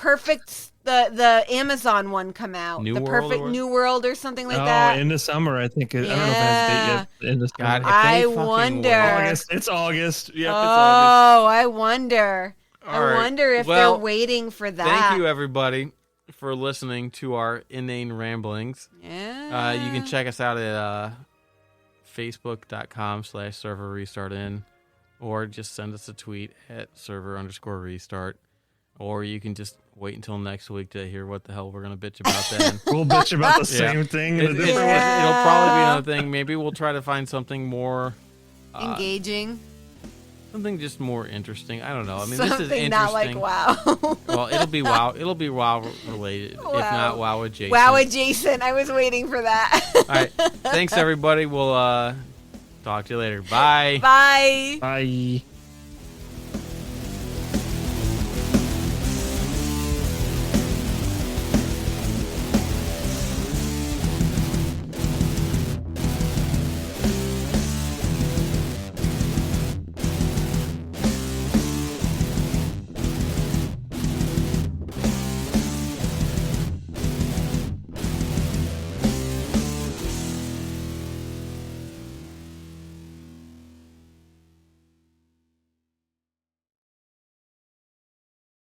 Amazon one come out? New the World Perfect New World or something like Oh, that? in the summer, I think. I don't know if it has a date yet. In the summer. God, I wonder. August. It's August. Yep, it's August. Oh, I wonder. All right. I wonder if they're waiting for that. Thank you, everybody, for listening to our inane ramblings. Yeah. You can check us out at facebook.com/server restart in, or just send us a tweet at server_restart, or you can just wait until next week to hear what the hell we're going to bitch about then. We'll bitch about the same thing. In a different way. It'll probably be another thing. Maybe we'll try to find something more engaging. Something just more interesting. I don't know. I mean, something this is interesting. not like WoW. Well, it'll be WoW. It'll be WoW related, if not WoW adjacent. WoW adjacent. I was waiting for that. All right. Thanks, everybody. We'll talk to you later. Bye. Bye. Bye.